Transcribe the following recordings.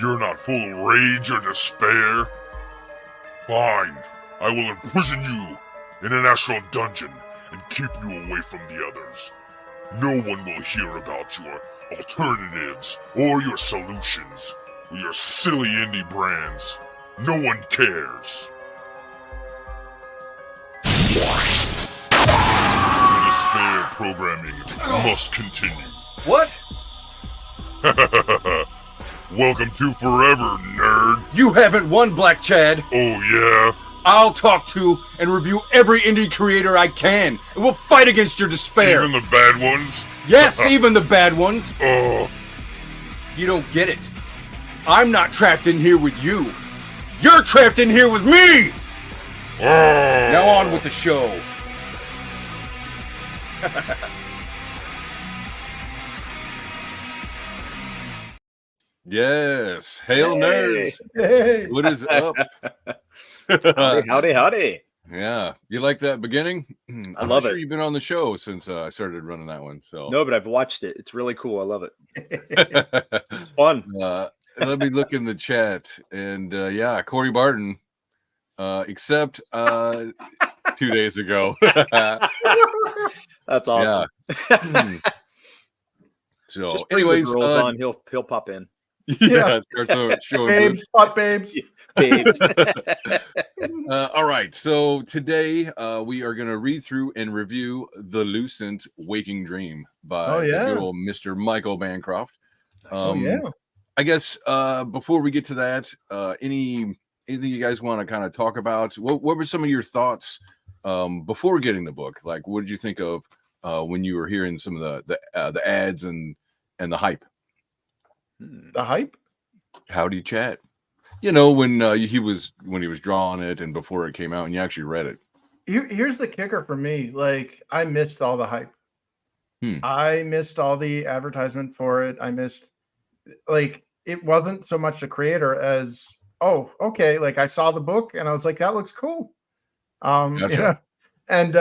You're not full of rage or despair? Fine, I will imprison you in an astral dungeon and keep you away from the others. No one will hear about your alternatives or your solutions or your silly indie brands. No one cares. The despair programming must continue. What? Welcome to Forever, nerd. You haven't won, Black Chad. Oh, yeah? I'll talk to and review every indie creator I can, and we'll fight against your despair. Even the bad ones? Yes, even the bad ones. Oh. You don't get it. I'm not trapped in here with you. You're trapped in here with me! Oh. Now on with the show. Yes. Hail, nerds. Hey. What is up? Howdy. Yeah. You like that beginning? I love it. You've been on the show since I started running that one. So No, but I've watched it. It's really cool. I love it. It's fun. Let me look in the chat. And yeah, Corey Barton, except 2 days ago. That's awesome. Yeah. So, Just bring anyways, the girls on. He'll pop in. Yeah, start showing babes, hot babes. Babes. All right, so today we are going to read through and review The Lucent Waking Dream by the good old Mr. Michael Bancroft. I guess before we get to that, anything you guys want to kind of talk about? What were some of your thoughts before getting the book? Like, what did you think of when you were hearing some of the ads and the hype? The hype? Howdy chat. You know, when he was drawing it and before it came out and you actually read it. Here's the kicker for me. Like, I missed all the hype. I missed all the advertisement for it. I missed, like, it wasn't so much the creator as, oh, okay, like I saw the book and I was like, that looks cool. Gotcha. Yeah. And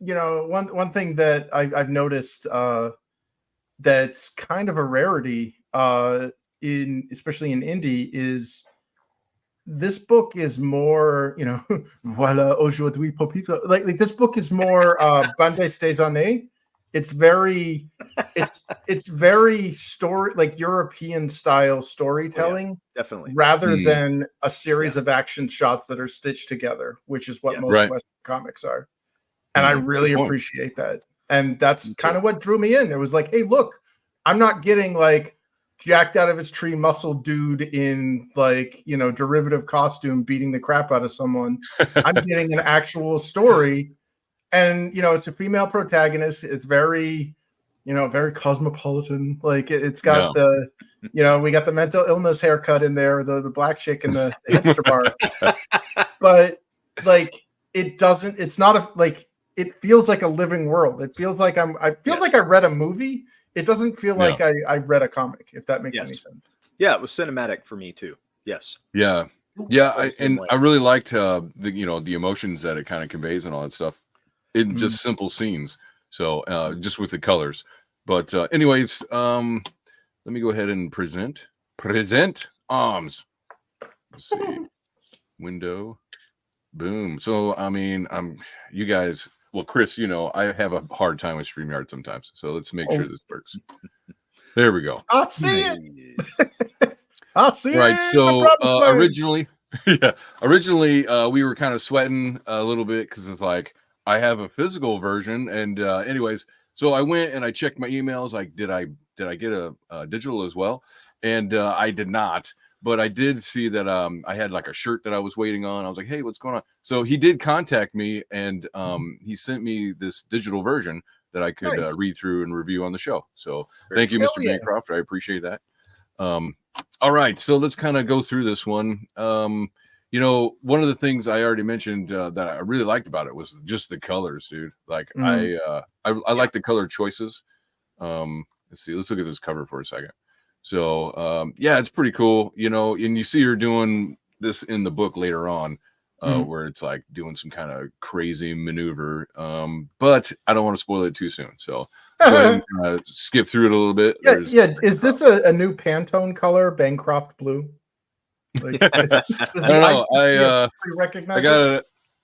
you know, one thing that I've noticed that's kind of a rarity especially in indie is this book is more, you know, voilà aujourd'hui popito. Like this book is more bande désanée. It's very story, like European style storytelling, definitely, rather than a series of action shots that are stitched together, which is what most Western comics are. And I really appreciate that. And that's kind of what drew me in. It was like, hey, look, I'm not getting like jacked out of his tree muscle dude in like, you know, derivative costume beating the crap out of someone. I'm getting an actual story. And, you know, it's a female protagonist. It's very, you know, very cosmopolitan. Like it's got the, you know, we got the mental illness haircut in there, the black chick in the hipster bar. But like, it's not like, it feels like a living world. It feels like like I read a movie. It doesn't feel like I read a comic, if that makes any sense. Yeah, it was cinematic for me too. Yes. Yeah. I really liked the emotions that it kind of conveys and all that stuff in just simple scenes. So just with the colors. But anyways, let me go ahead and present arms. Let's see. Window. Boom. So I mean, you guys. Well, Chris, you know, I have a hard time with StreamYard sometimes. So let's make sure this works. There we go. I'll see it. I'll see it. Right. So originally, we were kind of sweating a little bit because it's like I have a physical version. And anyways, so I went and I checked my emails. Like, did I get a digital as well? And I did not. But I did see that I had like a shirt that I was waiting on. I was like, hey, what's going on? So he did contact me and he sent me this digital version that I could read through and review on the show. So thank you, Mr. Bancroft. I appreciate that. All right. So let's kind of go through this one. You know, one of the things I already mentioned that I really liked about it was just the colors, dude. Like I like the color choices. Let's see. Let's look at this cover for a second. So, yeah, it's pretty cool, you know, and you see her doing this in the book later on, where it's like doing some kind of crazy maneuver. But I don't want to spoil it too soon. So go ahead and skip through it a little bit. Yeah. Is this a new Pantone color, Bancroft blue? Like, I don't know.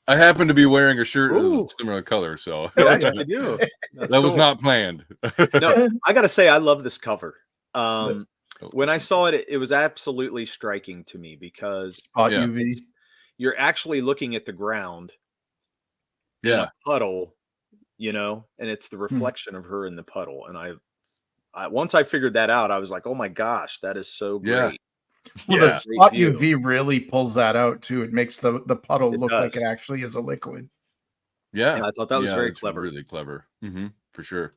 I happen to be wearing a shirt of a similar color, so I do. That was not planned. No, I gotta say, I love this cover. When I saw it, it was absolutely striking to me because you're actually looking at the ground in a puddle, and it's the reflection of her in the puddle. And I once I figured that out, I was like, oh my gosh, that is so great. Well, the spot UV really pulls that out too. It makes the puddle look like it actually is a liquid. Yeah, I thought that was very clever. Really clever, for sure.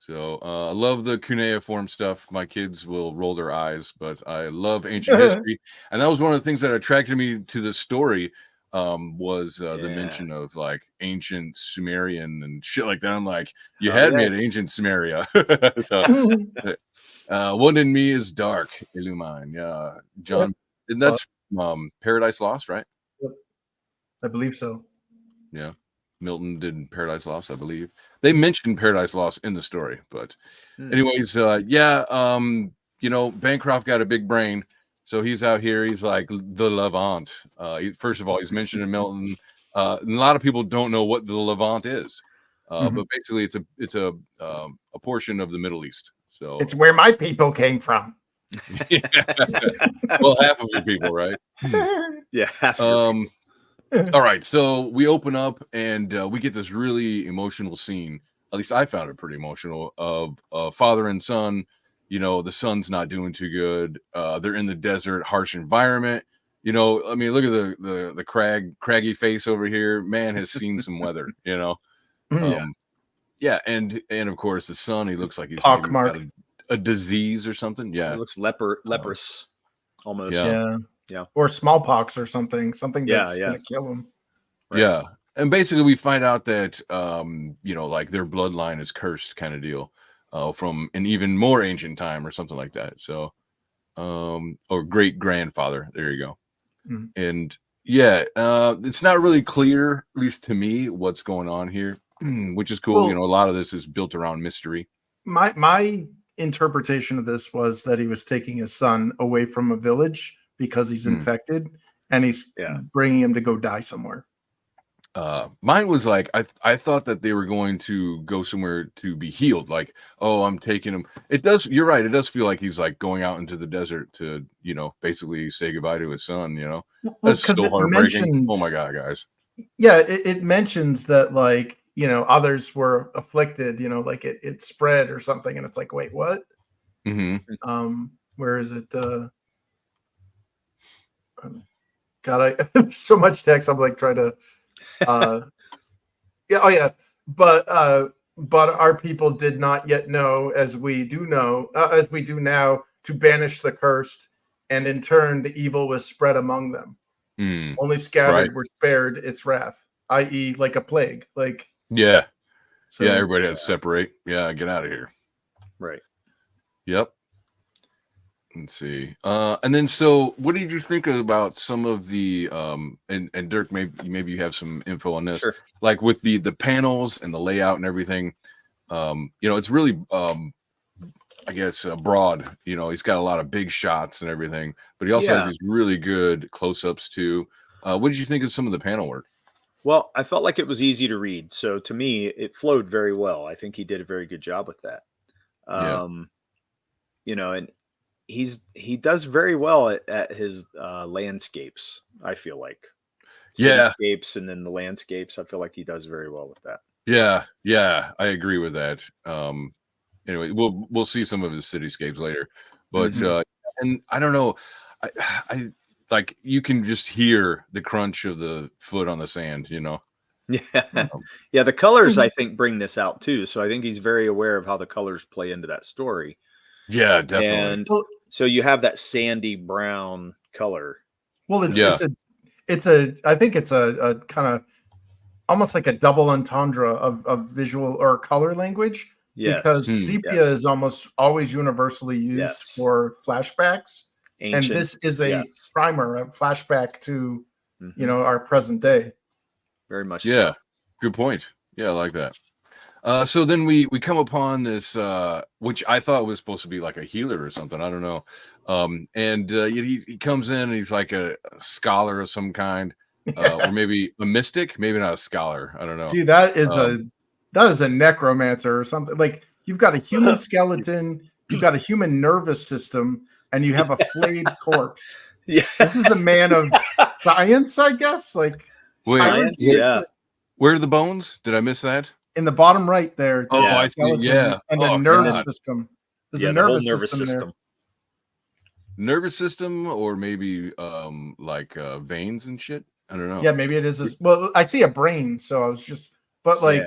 So I love the cuneiform stuff. My kids will roll their eyes, but I love ancient history, and that was one of the things that attracted me to the story. Was the mention of like ancient Sumerian and shit like that. I'm like, you had me at ancient Sumeria. So. One in me is dark, Illumine. Yeah, John, and that's Paradise Lost, right? I believe so. Yeah, Milton did Paradise Lost, I believe. They mentioned Paradise Lost in the story, but anyways, Bancroft got a big brain, so he's out here. He's like the Levant. First of all, he's mentioned in Milton. A lot of people don't know what the Levant is, but basically, it's a portion of the Middle East. So it's where my people came from. Well, half of your people, right? Yeah. Half all right. So we open up and we get this really emotional scene. At least I found it pretty emotional of father and son. The son's not doing too good. They're in the desert, harsh environment. I mean, look at the craggy face over here. Man has seen some weather, Yeah, and of course the son, he looks like he's got a disease or something. Yeah, he looks leprous, almost. Yeah, or smallpox or something that's gonna kill him. Right. Yeah, and basically we find out that like their bloodline is cursed, kind of deal, from an even more ancient time or something like that. So, or great grandfather. There you go. And it's not really clear, at least to me, what's going on here. Which is cool. A lot of this is built around mystery. My interpretation of this was that he was taking his son away from a village because he's infected, and he's bringing him to go die somewhere. Mine was like I thought that they were going to go somewhere to be healed. Like, oh, I'm taking him. It does. You're right. It does feel like he's like going out into the desert to basically say goodbye to his son. That's so heartbreaking. Oh my god, guys. Yeah, it mentions that like. Others were afflicted, like it spread or something. And it's like, wait, what? Where is it? God, there's so much text. I'm like trying to, But our people did not yet know, as we do now, to banish the cursed. And in turn, the evil was spread among them. Only scattered were spared its wrath, i.e. like a plague, like. Yeah. So, everybody had to separate. Yeah, get out of here. Right. Yep. Let's see. And then so what did you think about some of the and Dirk, maybe you have some info on this. Sure. Like with the panels and the layout and everything. It's really I guess broad. He's got a lot of big shots and everything, but he also has these really good close-ups too. What did you think of some of the panel work? Well, I felt like it was easy to read. So to me, it flowed very well. I think he did a very good job with that. And he does very well at his landscapes, I feel like. Cityscapes and then the landscapes. I feel like he does very well with that. Yeah, I agree with that. Anyway, we'll see some of his cityscapes later. But and I don't know. I like you can just hear the crunch of the foot on the sand, Yeah. Yeah. The colors, I think, bring this out too. So I think he's very aware of how the colors play into that story. Yeah, definitely. And so you have that sandy brown color. Well, I think it's a kind of almost like a double entendre of visual or color language. Yes. Because sepia is almost always universally used for flashbacks. Ancient, and this is a primer, a flashback to, our present day. Very much. Yeah. So. Good point. Yeah, I like that. So then we come upon this, which I thought was supposed to be like a healer or something. I don't know. And he comes in and he's like a scholar of some kind, or maybe a mystic, maybe not a scholar. I don't know. Dude, that is a necromancer or something. Like you've got a human skeleton, you've got a human nervous system, and you have a flayed corpse. Yeah, this is a man of science, I guess. Like science, yeah. Where are the bones? Did I miss that? In the bottom right there. Oh, I see. Yeah. And a nervous system. There's a nervous system there. Nervous system, or maybe like veins and shit. I don't know. Yeah, maybe it is. Well, I see a brain, so I was just, but like,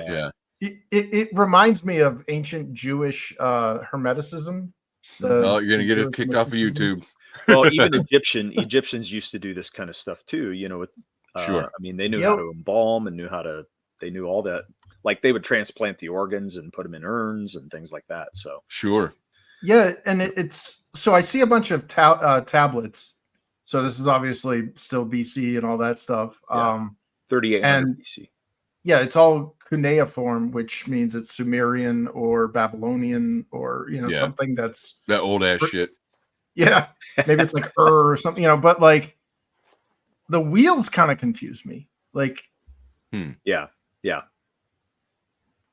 it reminds me of ancient Jewish hermeticism. You're gonna get it kicked off of YouTube. Well, even Egyptians used to do this kind of stuff too. You know, with sure. I mean, they knew how to embalm and they knew all that. Like they would transplant the organs and put them in urns and things like that. So sure. Yeah, and it's so I see a bunch of tablets. So this is obviously still BC and all that stuff. 3800 BC. Yeah, it's all cuneiform, which means it's Sumerian or Babylonian or something that's that old ass shit. Yeah, maybe it's like or something, but like the wheels kind of confuse me. Like, yeah.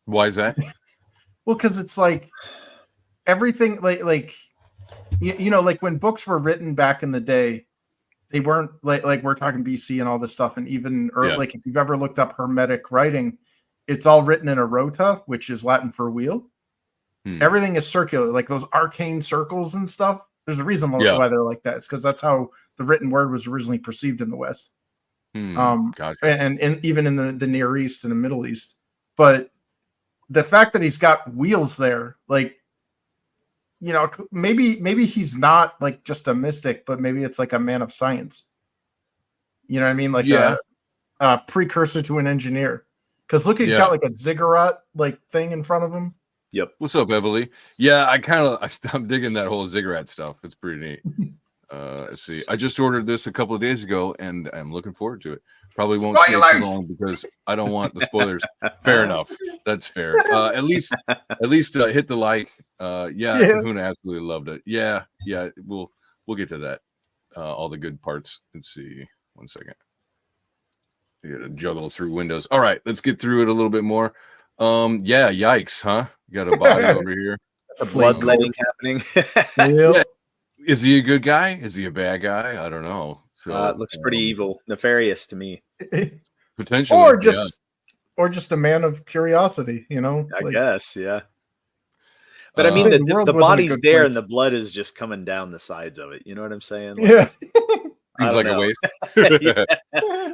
Why is that? Well, because it's like everything, like like when books were written back in the day, they weren't like we're talking BC and all this stuff, and even like if you've ever looked up Hermetic writing, it's all written in a rota, which is Latin for wheel. Everything is circular, like those arcane circles and stuff. There's a reason why they're like that. It's because that's how the written word was originally perceived in the West. Gotcha. and even in the Near East and the Middle East. But the fact that he's got wheels there, like, maybe he's not like just a mystic, but maybe it's like a man of science. You know what I mean? Like a precursor to an engineer. Because look, he's got like a ziggurat like thing in front of him. Yep. What's up, Everly? Yeah, I'm digging that whole ziggurat stuff. It's pretty neat. Let's see. I just ordered this a couple of days ago, and I'm looking forward to it. Probably won't stay too long because I don't want the spoilers. Fair enough. That's fair. At least hit the like. Kahuna absolutely loved it. Yeah. We'll get to that. All the good parts. Let's see. 1 second. I gotta juggle through windows. All right, let's get through it a little bit more. Yikes, huh? You got a body over here. Bloodletting happening. Yeah. Is he a good guy? Is he a bad guy? I don't know. So it looks pretty evil, nefarious to me. Potentially, or just a man of curiosity. I guess, yeah. But I mean, the body's there, and the blood is just coming down the sides of it. You know what I'm saying? Like, seems like a waste.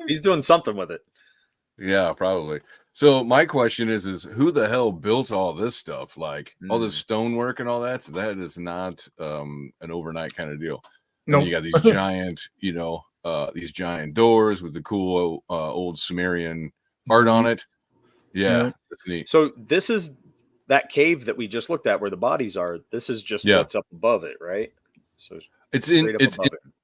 He's doing something with it. Yeah, probably. So my question is who the hell built all this stuff? Like all this stonework and all that? That is not an overnight kind of deal. No, you got these giant, these giant doors with the cool old Sumerian art on it. Yeah, that's neat. So this is that cave that we just looked at where the bodies are. This is just what's up above it, right? So it's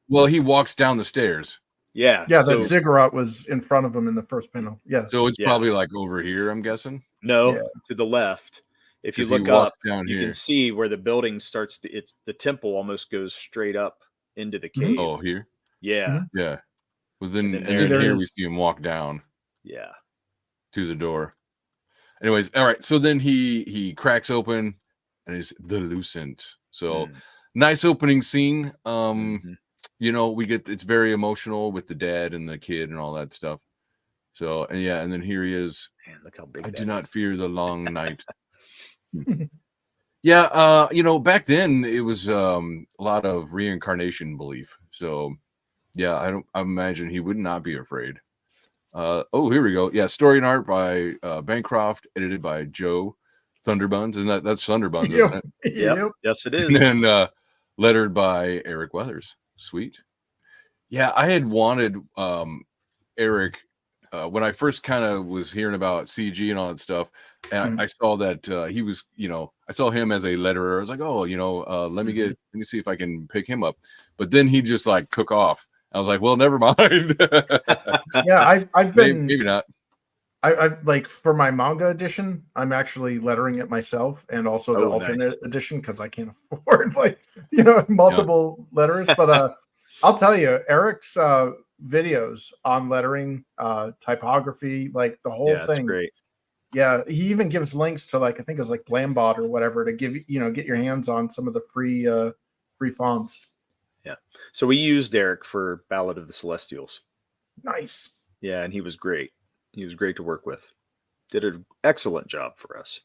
well, he walks down the stairs. Yeah. That ziggurat was in front of him in the first panel. Yeah. So it's probably like over here, I'm guessing. No, to the left. If you look up, you can see where the building starts to. It's the temple almost goes straight up into the cave. Oh, here. Yeah. Yeah. Well, then here we see him walk down. Yeah. To the door. Anyways, all right. So then he cracks open, and is the Lucent. So nice opening scene. We get it's very emotional with the dad and the kid and all that stuff. So and then here he is. Man, look how big I do not fear the long night. Back then it was a lot of reincarnation belief. So I imagine he would not be afraid. Here we go. Yeah, story and art by Bancroft, edited by Joe Thunderbuns. That's Thunderbuns, isn't it? Yep. Yes, it is. And then lettered by Eric Weathers. Sweet. Yeah, I had wanted Eric when I first kind of was hearing about CG and all that stuff, and I saw that he was, I saw him as a letterer. I was like, let me see if I can pick him up. But then he just like took off. I was like, well, never mind. Yeah, I've been maybe not. I like for my manga edition, I'm actually lettering it myself, and also the alternate edition because I can't afford multiple letters. But I'll tell you, Eric's videos on lettering, typography, like the whole thing. Great. Yeah, he even gives links to I think it was Blambot or whatever to give get your hands on some of the free fonts. Yeah. So we used Eric for Ballad of the Celestials. Nice. Yeah, and he was great. He was great to work with. Did an excellent job for us.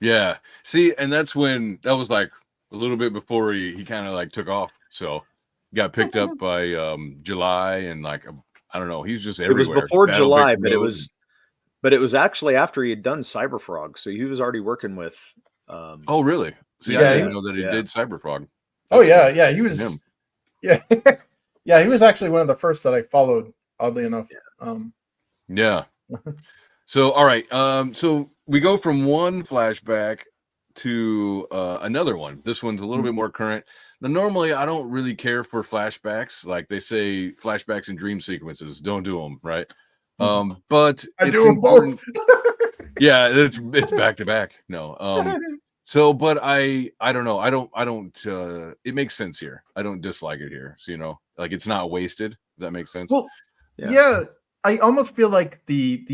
Yeah. See, and that was a little bit before he kind of took off. So got picked up by July, and I don't know, he's just everywhere. It was before July, but it was actually after he had done Cyberfrog. So he was already working with oh really? See, I didn't know that he did Cyberfrog. That's yeah, he was him. Yeah. Yeah, he was actually one of the first that I followed, oddly enough. Yeah. So, all right. So we go from one flashback to another one. This one's a little bit more current. Now, normally, I don't really care for flashbacks. Like they say, flashbacks and dream sequences. Don't do them, right? But I do them both. Yeah, it's back to back. No. So, but I don't know. I don't. It makes sense here. I don't dislike it here. So it's not wasted. If that makes sense. Well, yeah. I almost feel like the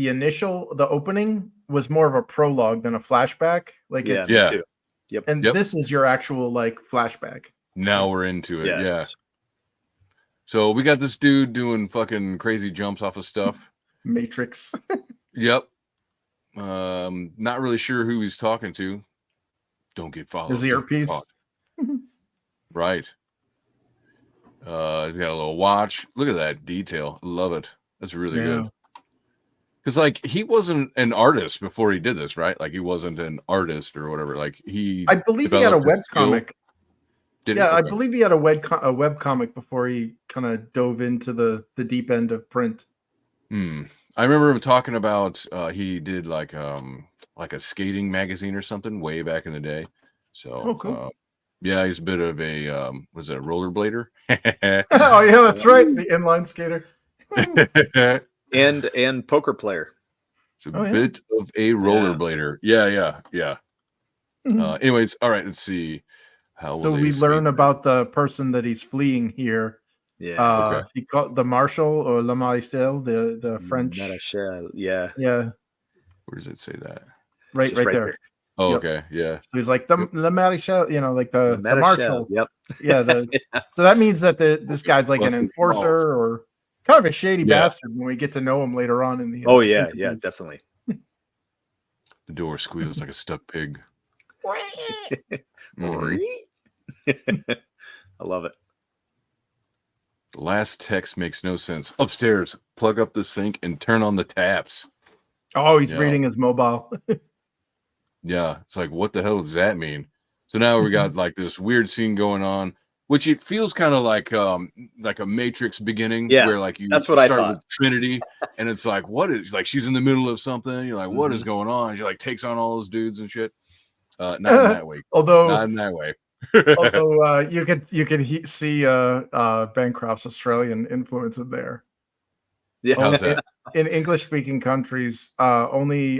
opening was more of a prologue than a flashback. Yep. And this is your actual flashback. Now we're into it. Yes. Yeah. So we got this dude doing fucking crazy jumps off of stuff. Matrix. Yep. Not really sure who he's talking to. Don't get followed. His earpiece. Right. He's got a little watch. Look at that detail. Love it. That's really good. Because he wasn't an artist before he did this, right? He wasn't an artist or whatever. I believe he had a web comic. I Okay. believe he had a web comic before he kind of dove into the deep end of print. I remember him talking about he did like a skating magazine or something way back in the day. So cool. Yeah, he's a bit of a was it a rollerblader? Oh yeah, that's right. The inline skater. and poker player. It's a bit of a rollerblader. Yeah. Anyways, all right, let's see. So we learn about the person that he's fleeing here. Yeah. He called the Marshal or Le Maréchal, the French. Maréchal, yeah. Yeah. Where does it say that? Right there. Oh, okay. Yeah. So he's like the Maréchal, the Marshal. Yep. Yeah. So that means that this guy's like an enforcer or kind of a shady bastard when we get to know him later on in the. Oh yeah, definitely. The door squeals like a stuck pig. I love it. The last text makes no sense. Upstairs, plug up the sink and turn on the taps. Oh, he's reading his mobile. Yeah, it's what the hell does that mean? So now we got this weird scene going on, which it feels kind of like a Matrix beginning, where you that's what start with Trinity, and it's what is she's in the middle of something. You're like, what is going on? She takes on all those dudes and shit. Not in that way. Not in that way. Although you can see Bancroft's Australian influence in there. Yeah, how's that? In English-speaking countries, only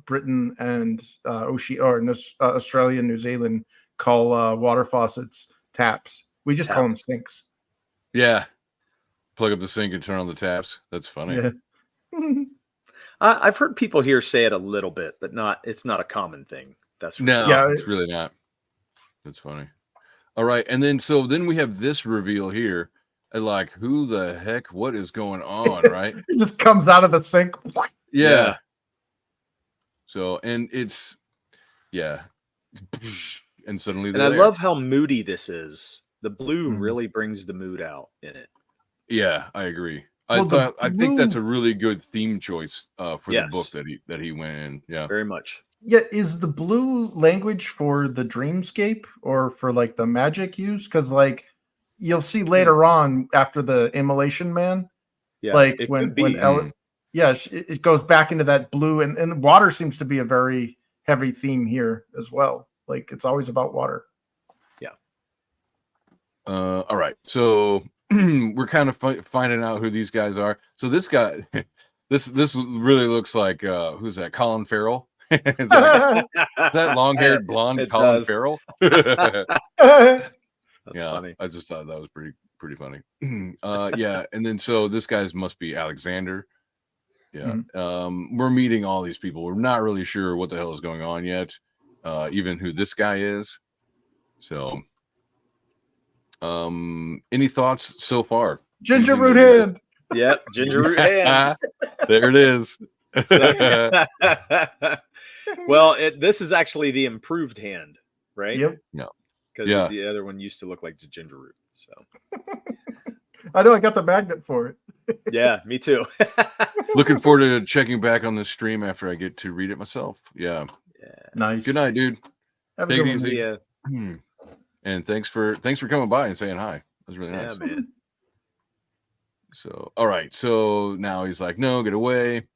Britain and Australia and New Zealand call water faucets taps. We just call them sinks. Yeah, plug up the sink and turn on the taps. That's funny. Yeah. I've heard people here say it a little bit, but it's not a common thing. That's it's really not. That's funny. All right, and then we have this reveal here. And who the heck? What is going on? Right? It just comes out of the sink. Yeah. So and it's and suddenly I love how moody this is. The blue really brings the mood out in it. Yeah, I agree. I think that's a really good theme choice for the book that he went in. Yeah, very much. Yeah, is the blue language for the dreamscape or for the magic use? Because you'll see later on after the Immolation Man, it goes back into that blue, and water seems to be a very heavy theme here as well. It's always about water. Yeah. All right, so we're kind of finding out who these guys are. So this guy, This really looks like who's that? Colin Farrell. Is that long-haired blonde Colin Farrell? That's funny. I just thought that was pretty funny. Yeah, and then so this guy's must be Alexander. Yeah. We're meeting all these people. We're not really sure what the hell is going on yet, even who this guy is. So, any thoughts so far? Ginger root hand. Yep, ginger root hand. There it is. Well, this is actually the improved hand, right? Yep. No. Because the other one used to look like the ginger root. So I know I got the magnet for it. Yeah, me too. Looking forward to checking back on this stream after I get to read it myself. Yeah. Nice. Good night, dude. Take it easy. Yeah. And thanks for coming by and saying hi. That was really nice. Yeah, man. So, all right. So now he's like, no, get away.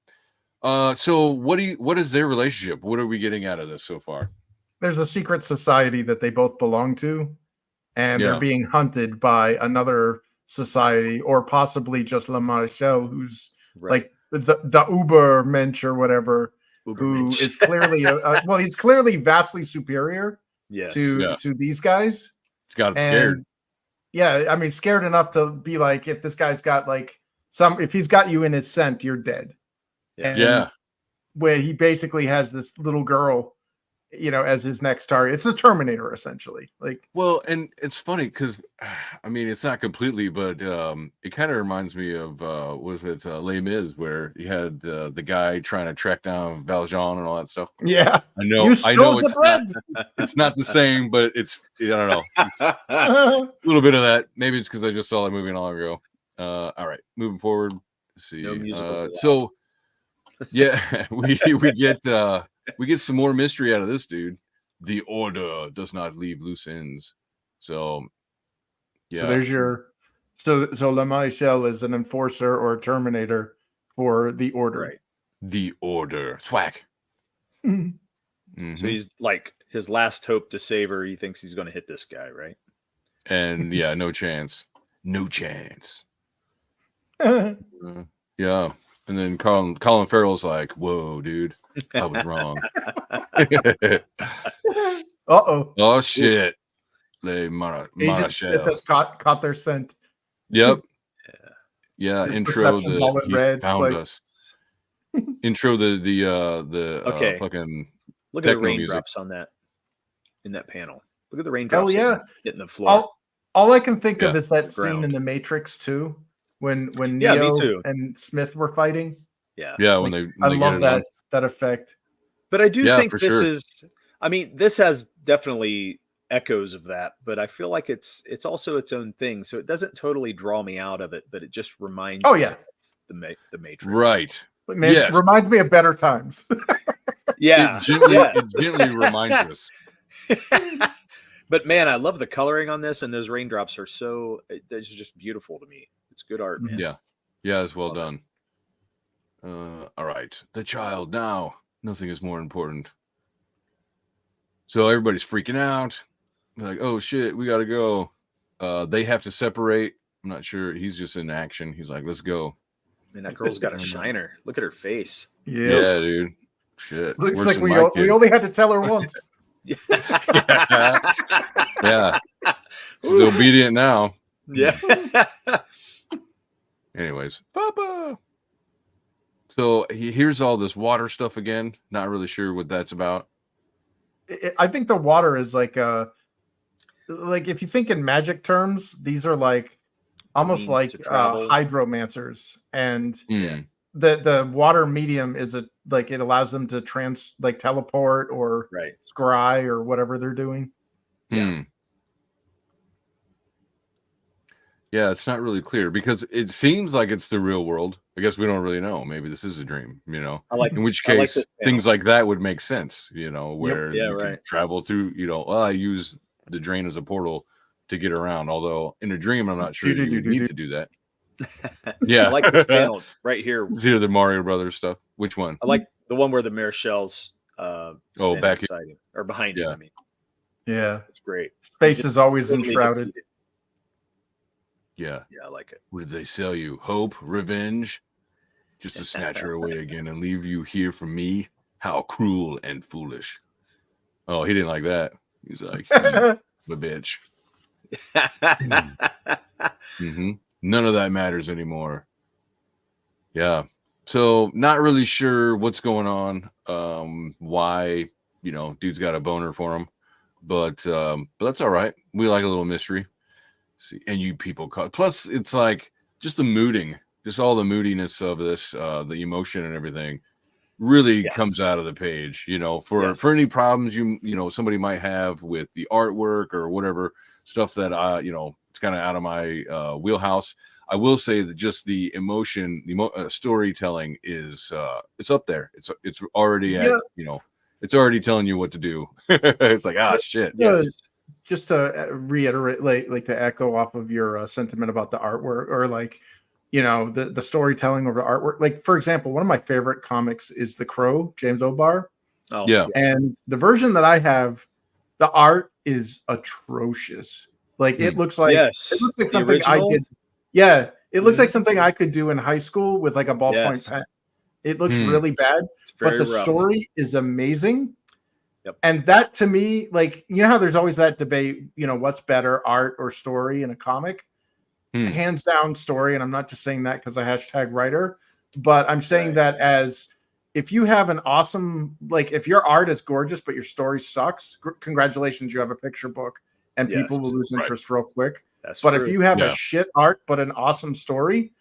So what is their relationship? What are we getting out of this so far? There's a secret society that they both belong to, and they're being hunted by another society, or possibly just Le Marechal, who's like the Uber Mensch or whatever, who is clearly well, he's clearly vastly superior to these guys. He's got him scared. Yeah, I mean, scared enough to be like, if this guy's got like if he's got you in his scent, you're dead. And where he basically has this little girl, as his next target. It's the Terminator, essentially. Well, and it's funny because, I mean, it's not completely, but it kind of reminds me of was it Les Mis, where you had the guy trying to track down Valjean and all that stuff. Yeah, I know it's not the same, but it's I don't know, it's a little bit of that. Maybe it's because I just saw that movie long ago. All right, moving forward. Let's see. No so yeah, we get some more mystery out of this dude. The Order does not leave loose ends. So, yeah. So there's your so Le Marechal is an enforcer or a terminator for the Order. Right. The Order. Thwack. So he's like his last hope to save her. He thinks he's going to hit this guy, right? And yeah, no chance. No chance. Yeah. And then Colin Farrell's like, "Whoa, dude, I was wrong." Oh shit! Marechal has caught their scent. Yep. Yeah. Intro the found us. Intro the fucking. Look at the raindrops on that in that panel. Look at the raindrops. Hitting the floor. All I can think of is that scene in The Matrix 2. When Neo and Smith were fighting. When I love that effect. But I do think this is, I mean, this has definitely echoes of that, but I feel like it's also its own thing. So it doesn't totally draw me out of it, but it just reminds me of the Matrix. Right. It reminds me of better times. It gently reminds us. But man, I love the coloring on this, and those raindrops are it's just beautiful to me. It's good art, man. Yeah, it's well done. All right, the child now. Nothing is more important. So everybody's freaking out. They're like, "Oh shit, we gotta go." They have to separate. I'm not sure. He's just in action. He's like, "Let's go." Man, that girl's got a shiner. Look at her face. Yeah, dude. Shit. Looks like we only had to tell her once. Yeah. She's obedient now. Yeah. Anyways, Papa. So he hears all this water stuff again. Not really sure what that's about. I think the water is like if you think in magic terms, these are like almost like hydromancers, and the water medium is it allows them to teleport or scry or whatever they're doing. Yeah, it's not really clear because it seems like it's the real world. I guess we don't really know. Maybe this is a dream, in which case things like that would make sense, where you can travel through, I use the drain as a portal to get around. Although in a dream, I'm not sure you would need to do that. Yeah. I like this panel right here. It's here the Mario Brothers stuff. Which one? I like the one where the Marechal's back beside him, or behind him, I mean. Yeah. It's great. Space is always enshrouded. Yeah. Yeah, I like it. What did they sell you? Hope? Revenge? just to snatch her away again and leave you here for me. How cruel and foolish. Oh, he didn't like that. He's like, the bitch. Mm-hmm. None of that matters anymore. Yeah. So not really sure what's going on. Why, dude's got a boner for him. But that's all right. We like a little mystery. See, and you people plus it's like just the mooding, just all the moodiness of this, the emotion and everything really comes out of the page, for any problems somebody might have with the artwork or whatever stuff that it's kind of out of my wheelhouse. I will say that just the emotion, storytelling is it's up there. It's already at it's already telling you what to do. It's like shit. Yes. Just to reiterate, like to echo off of your sentiment about the artwork, or like, the storytelling of the artwork. Like, for example, one of my favorite comics is The Crow, James O'Barr. Oh, yeah. And the version that I have, the art is atrocious. Like, it looks like it looks like something I did. Yeah, it looks like something I could do in high school with like a ballpoint pen. It looks really bad, but the story is amazing. Yep. And that, to me, like, how there's always that debate, what's better, art or story in a comic? Hands down story. And I'm not just saying that because I #writer, but I'm saying that as if you have an awesome, like, if your art is gorgeous, but your story sucks, congratulations, you have a picture book, and people will lose interest real quick. That's but true. If you have a shit art, but an awesome story,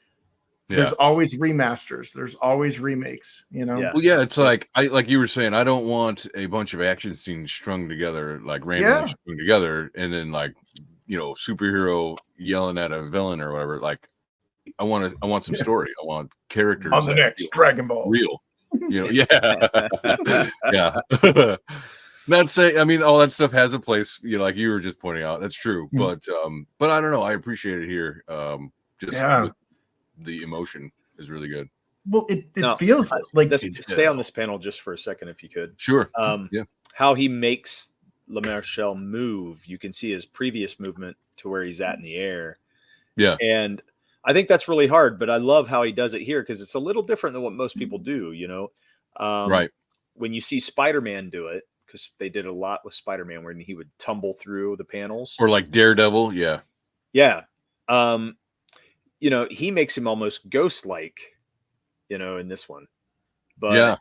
there's always remasters. There's always remakes, Well, it's like you were saying, I don't want a bunch of action scenes strung together, like randomly strung together, and then like, superhero yelling at a villain or whatever. Like, I want some story. I want characters on the next Dragon Ball. Real. Not saying, I mean, all that stuff has a place, like you were just pointing out. That's true. But I don't know. I appreciate it here. With the emotion is really good. Well, it feels like stay on this panel just for a second, if you could. Sure. How he makes Le Marchal move. You can see his previous movement to where he's at in the air. Yeah. And I think that's really hard, but I love how he does it here because it's a little different than what most people do, right. When you see Spider-Man do it, because they did a lot with Spider-Man when he would tumble through the panels. Or like Daredevil. Yeah. Yeah. He makes him almost ghost-like, in this one. But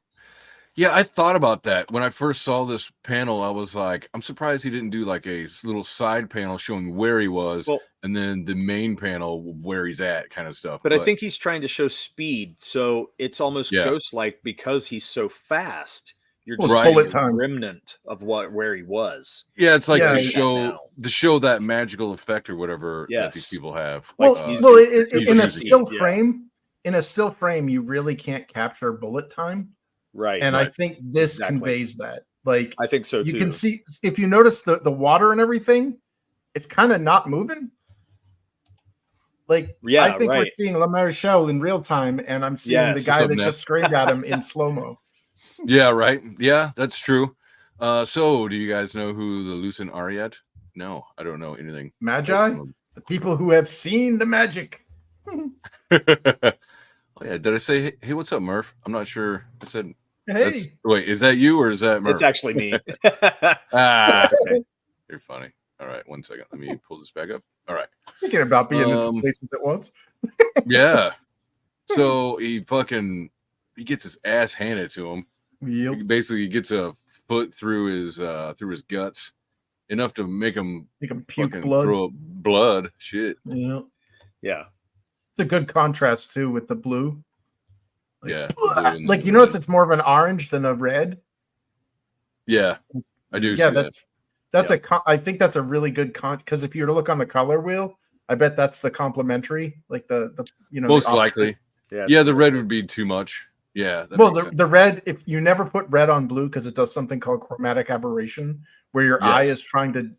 yeah, I thought about that when I first saw this panel. I was like, I'm surprised he didn't do like a little side panel showing where he was, and then the main panel where he's at, kind of stuff. But I think he's trying to show speed, so it's almost ghost-like because he's so fast. You're just bullet time remnant of where he was. Yeah, it's like to show that magical effect or whatever that these people have. In a still frame, you really can't capture bullet time. Right. And I think this conveys that. Like, I think so too. You can see, if you notice the water and everything, it's kind of not moving. Like, I think we're seeing Le Marchal in real time, and I'm seeing the guy that just screamed at him in slow-mo. Yeah, right. Yeah, that's true. So do you guys know who the Lucent are yet? No, I don't know anything. Magi? The people who have seen the magic. Oh yeah, did I say hey, what's up, Murph? I'm not sure. I said hey. Wait, is that you or is that Murph? It's actually me. Okay. You're funny. All right, 1 second. Let me pull this back up. All right. Thinking about being in two places at once. Yeah. So he gets his ass handed to him. Yep. He basically gets a foot through his guts, enough to make him puke blood. Throw up blood. Shit. Yeah. Yeah. It's a good contrast too with the blue. Like, like you notice it's more of an orange than a red. Yeah, I do. Yeah, that's I think that's a really good because if you were to look on the color wheel, I bet that's the complementary, like the most likely. Yeah, the red would be too much. Yeah. Well, the red, if you never put red on blue because it does something called chromatic aberration, where your eye is trying to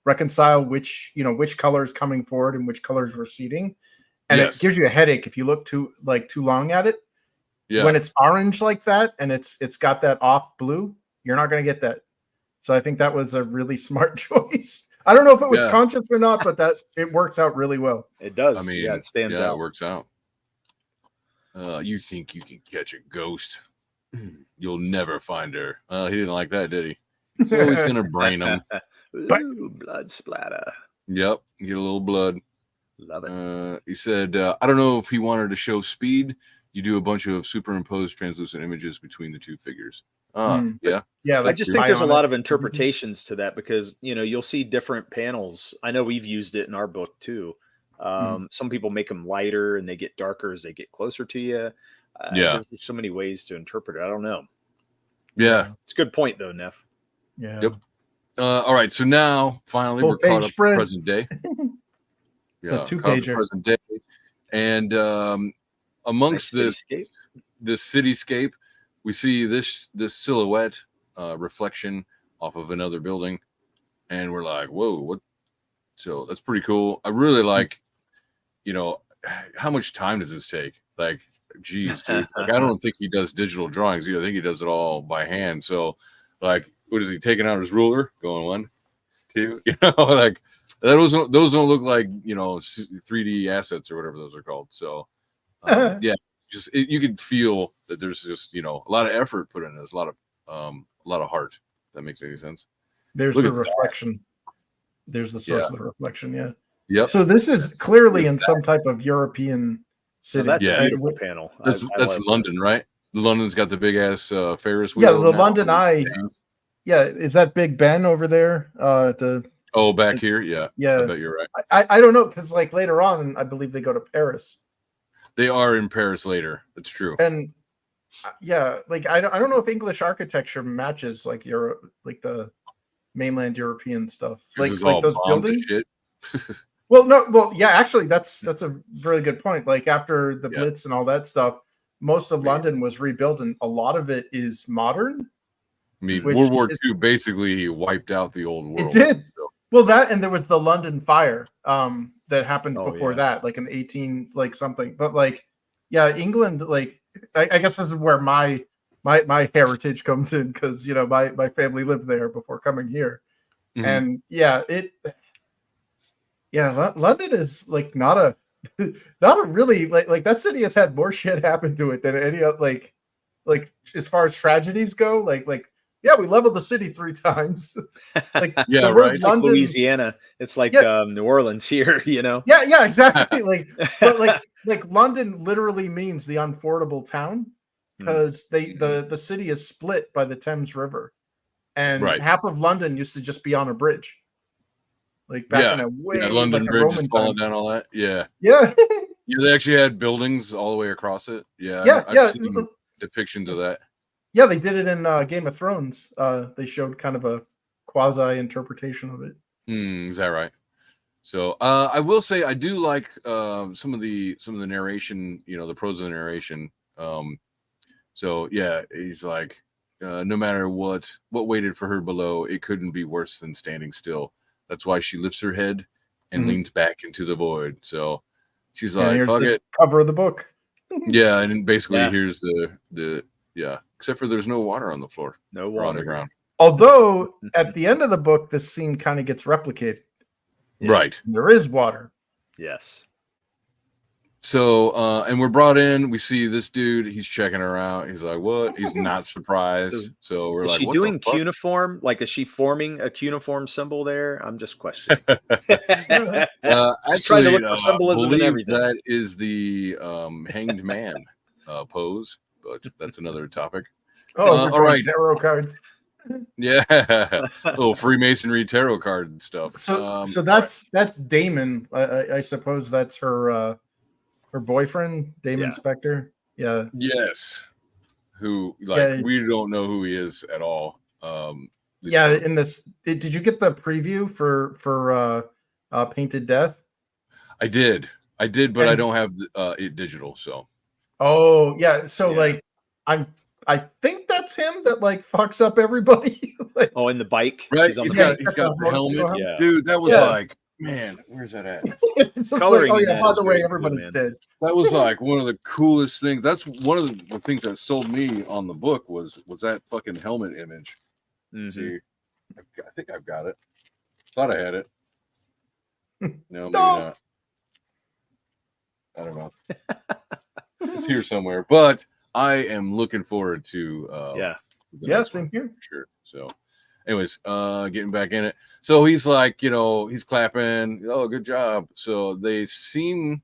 reconcile which color is coming forward and which color is receding, and it gives you a headache if you look too long at it. Yeah. When it's orange like that and it's got that off blue, you're not going to get that. So I think that was a really smart choice. I don't know if it was conscious or not, but that it works out really well. It does. I mean, it stands out. It works out. You think you can catch a ghost? You'll never find her. He didn't like that, did he? So he's gonna brain him. Ooh, blood splatter. Yep, get a little blood. Love it. He said, I don't know if he wanted to show speed. You do a bunch of superimposed translucent images between the two figures. Yeah. Yeah. I just think there's a lot of interpretations to that because, you'll see different panels. I know we've used it in our book too. Some people make them lighter and they get darker as they get closer to you. There's so many ways to interpret it. I don't know. Yeah. It's a good point though, Neff. Yeah. Yep. All right. So now finally we're caught up to present day. Yeah. The 2-pager. Present day. And amongst this cityscape, we see this silhouette reflection off of another building. And we're like, whoa, what? So that's pretty cool. I really like, how much time does this take? Like, geez, dude. Like, I don't think he does digital drawings either. I think he does it all by hand. So, like, what is he taking out his ruler? Going 1, 2, like those don't look like 3D assets or whatever those are called. So, yeah, just you can feel that there's just a lot of effort put in this, a lot of heart. If that makes any sense. There's the reflection. There's the source of the reflection. Yeah. Yep. So this is clearly in some type of European city. That's a beautiful panel. That's London, right? London's got the big ass Ferris wheel. Yeah, the London Eye. Yeah, is that Big Ben over there? Back here. Yeah. I bet you're right. I don't know because like later on, I believe they go to Paris. They are in Paris later. That's true. And yeah, like I don't know if English architecture matches like the mainland European stuff, like those buildings. Actually, that's a really good point. Like after the Blitz and all that stuff, most of London was rebuilt, and a lot of it is modern. I mean, World War II basically wiped out the old world. It did. So. Well, that and there was the London fire that happened before that, like in 18 like something. But like, yeah, England, like I guess this is where my heritage comes in because my family lived there before coming here. And London is like not a really like that city has had more shit happen to it than any other like as far as tragedies go. Like we leveled the city 3 times. Like right. It's like Louisiana. It's like New Orleans here. Yeah, exactly. But like London literally means the unfordable town because the city is split by the Thames River. And half of London used to just be on a bridge. Like back in a way, London like Bridge is falling down, all that. Yeah. They actually had buildings all the way across it. I've seen depictions of that. Yeah, they did it in Game of Thrones. They showed kind of a quasi interpretation of it. Is that right? So I will say I do like some of the narration. The pros of the narration. So yeah, he's like. No matter what waited for her below, it couldn't be worse than standing still. That's why she lifts her head and leans back into the void. So she's like, "Fuck it." Cover of the book. Yeah, and basically here's the except for there's no water on the floor, no water on the ground. Although at the end of the book, this scene kind of gets replicated. Right, there is water. Yes. So, and we're brought in. We see this dude. He's checking her out. He's like, "What?" He's not surprised. So we're like, "Is she doing cuneiform? Like, is she forming a cuneiform symbol there?" I'm just questioning. Actually, trying to look for symbolism and everything. That is the hanged man pose, but that's another topic. All right, tarot cards. Yeah, little Freemasonry tarot card stuff. So that's Damon. I suppose that's her. Her boyfriend, Damon Spector. Yeah. Yes. Who we don't know who he is at all. In this, did you get the preview for Painted Death? I did, but I don't have it digital. So. Oh yeah, like I think that's him that like fucks up everybody. Like, in the bike, right? He's got the helmet. Yeah. Dude, that was like. Man, where's that at? Coloring. Like, by the way, everybody's dead. That was like one of the coolest things. That's one of the things that sold me on the book was that fucking helmet image. See, I think I've got it. Thought I had it. No, maybe not. I don't know. Let's here somewhere. But I am looking forward to same here. Sure. So, anyways, getting back in it. So he's like, he's clapping. Oh, good job. So they seem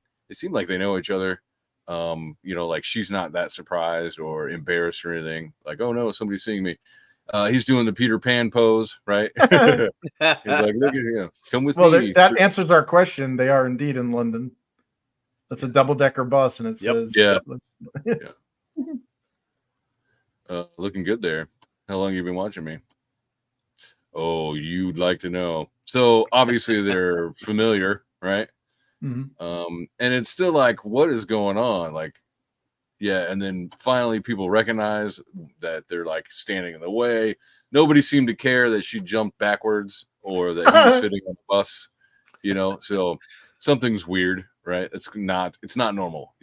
like they know each other. Like she's not that surprised or embarrassed or anything. Like, oh no, somebody's seeing me. He's doing the Peter Pan pose, right? He's like, look at him. Come with me. That answers our question. They are indeed in London. It's a double-decker bus, and it says, yeah. Looking good there. How long have you been watching me? Oh, you'd like to know. So obviously they're familiar, right? Mm-hmm. And it's still like, what is going on? Like, yeah, and then finally people recognize that they're like standing in the way. Nobody seemed to care that she jumped backwards or that he was sitting on the bus, so something's weird, right? It's not normal.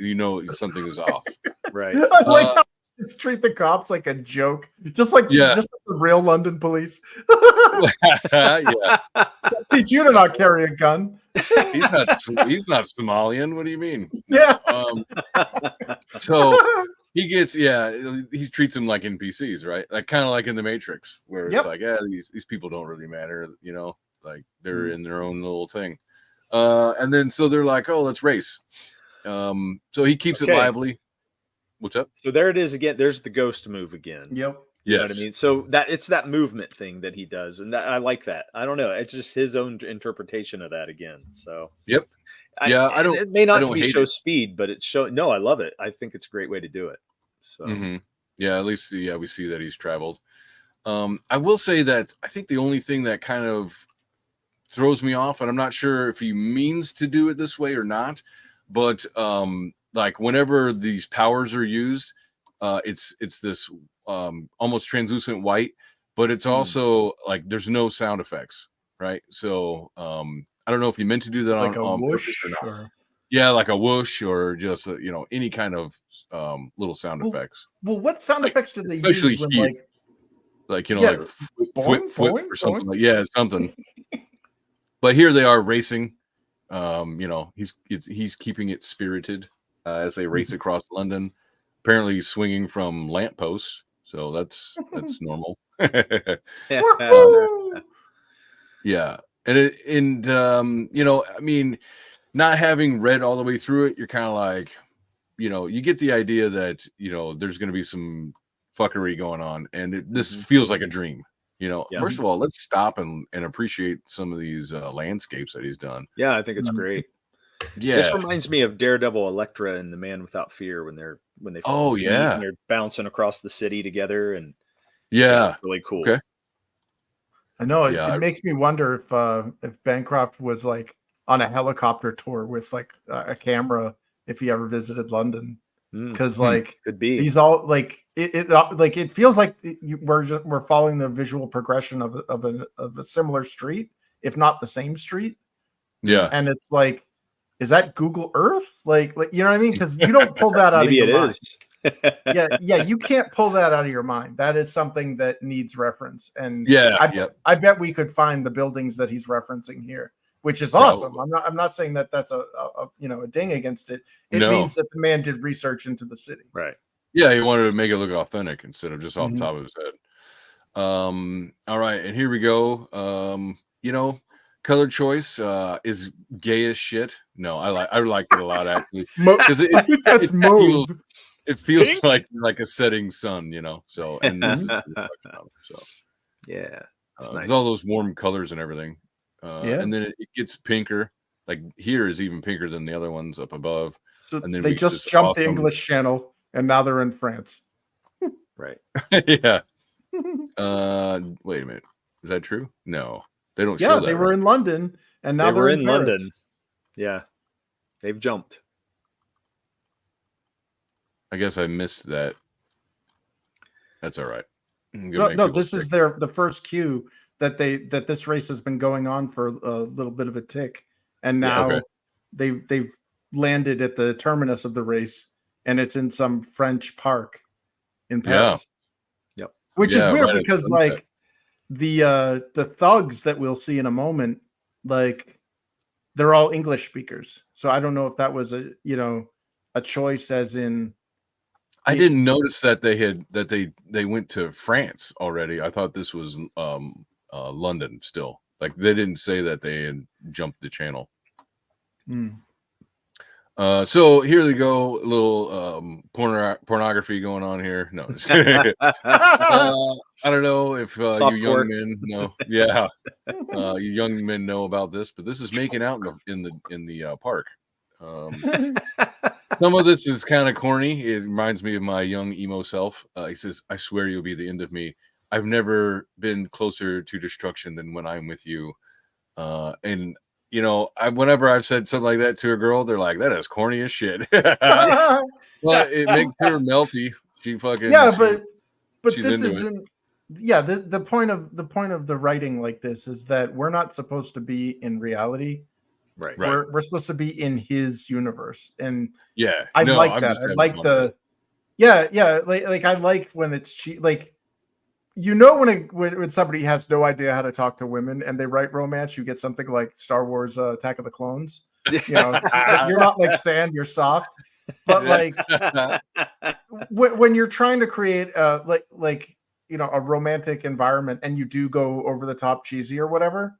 Something is off. Right. I like how they just treat the cops like a joke. Just like the real London police. Yeah. Teach you to not carry a gun. He's not Somalian. What do you mean? Yeah. So he gets, he treats them like NPCs, right? Like kind of like in the Matrix, where it's like, these people don't really matter, like they're in their own little thing. And then so they're like, oh, let's race. So he keeps it lively. What's up? So there it is again. There's the ghost move again. Yep. You know what I mean? So it's that movement thing that he does, and I like that. I don't know. It's just his own interpretation of that again. So yep. It may not be show speed, but it show. No, I love it. I think it's a great way to do it. So yeah, at least we see that he's traveled. I will say that I think the only thing that kind of throws me off, and I'm not sure if he means to do it this way or not, but like whenever these powers are used, it's this almost translucent white, but it's also like there's no sound effects, right? So I don't know if you meant to do that like on whoosh purpose or not. Yeah, like a whoosh or just any kind of little sound effects. Well, what sound effects do they especially use? When, here, like flip or something like something. But here they are racing. He's keeping it spirited as they race across London. Apparently swinging from lampposts, so that's normal. Yeah, and I mean, not having read all the way through it, you're kind of like, you get the idea that there's going to be some fuckery going on, and this feels like a dream. First of all, let's stop and appreciate some of these landscapes that he's done. Yeah, I think it's great. Yeah, this reminds me of Daredevil, Elektra, and the Man Without Fear when they're and they're bouncing across the city together, and really cool. Okay. I know it makes me wonder if Bancroft was like on a helicopter tour with like a camera if he ever visited London, because like could be he's all like it feels like we're following the visual progression of a similar street, if not the same street. Yeah, and it's like, is that Google Earth? Like you know what I mean? Because you don't pull that out of your mind. Yeah, you can't pull that out of your mind. That is something that needs reference. And I bet we could find the buildings that he's referencing here, which is awesome. I'm not saying that that's a ding against it. It means that the man did research into the city. Right. Yeah, he wanted to make it look authentic instead of just off the top of his head. All right, and here we go. Color choice is gay as shit. No, I like it a lot actually. Because I think that's mauve. It feels like a setting sun, So and this is so yeah, nice. There's all those warm colors and everything. And then it gets pinker. Like here is even pinker than the other ones up above. So and then they just jumped the English Channel, and now they're in France. Right. Yeah. Wait a minute. Is that true? No. They don't show that. They were in London, and now they're in London. Yeah, they've jumped. I guess I missed that. That's all right. No, this is the first cue that this race has been going on for a little bit of a tick, and now they've landed at the terminus of the race, and it's in some French park in Paris. Yep. Which is weird because like. The thugs that we'll see in a moment, like they're all English speakers. So I don't know if that was a choice, as in I didn't notice that they went to France already. I thought this was London still. Like they didn't say that they had jumped the channel. So here we go, a little pornography going on here. No, just kidding. I don't know if you young men know. Yeah, you young men know about this, but this is making out in the park. Some of this is kind of corny. It reminds me of my young emo self. He says, "I swear you'll be the end of me. I've never been closer to destruction than when I'm with you." And you know, whenever I've said something like that to a girl, they're like, "That is corny as shit." But it makes her melty. She fucking but this isn't. Yeah, the point of the writing like this is that we're not supposed to be in reality. Right. We're supposed to be in his universe, and yeah, I like that. I like like I like when it's cheap. Like, you know, when somebody has no idea how to talk to women and they write romance, you get something like Star Wars Attack of the Clones. You know, you're not like sand, you're soft. But like when you're trying to create like you know, a romantic environment and you do go over the top cheesy or whatever.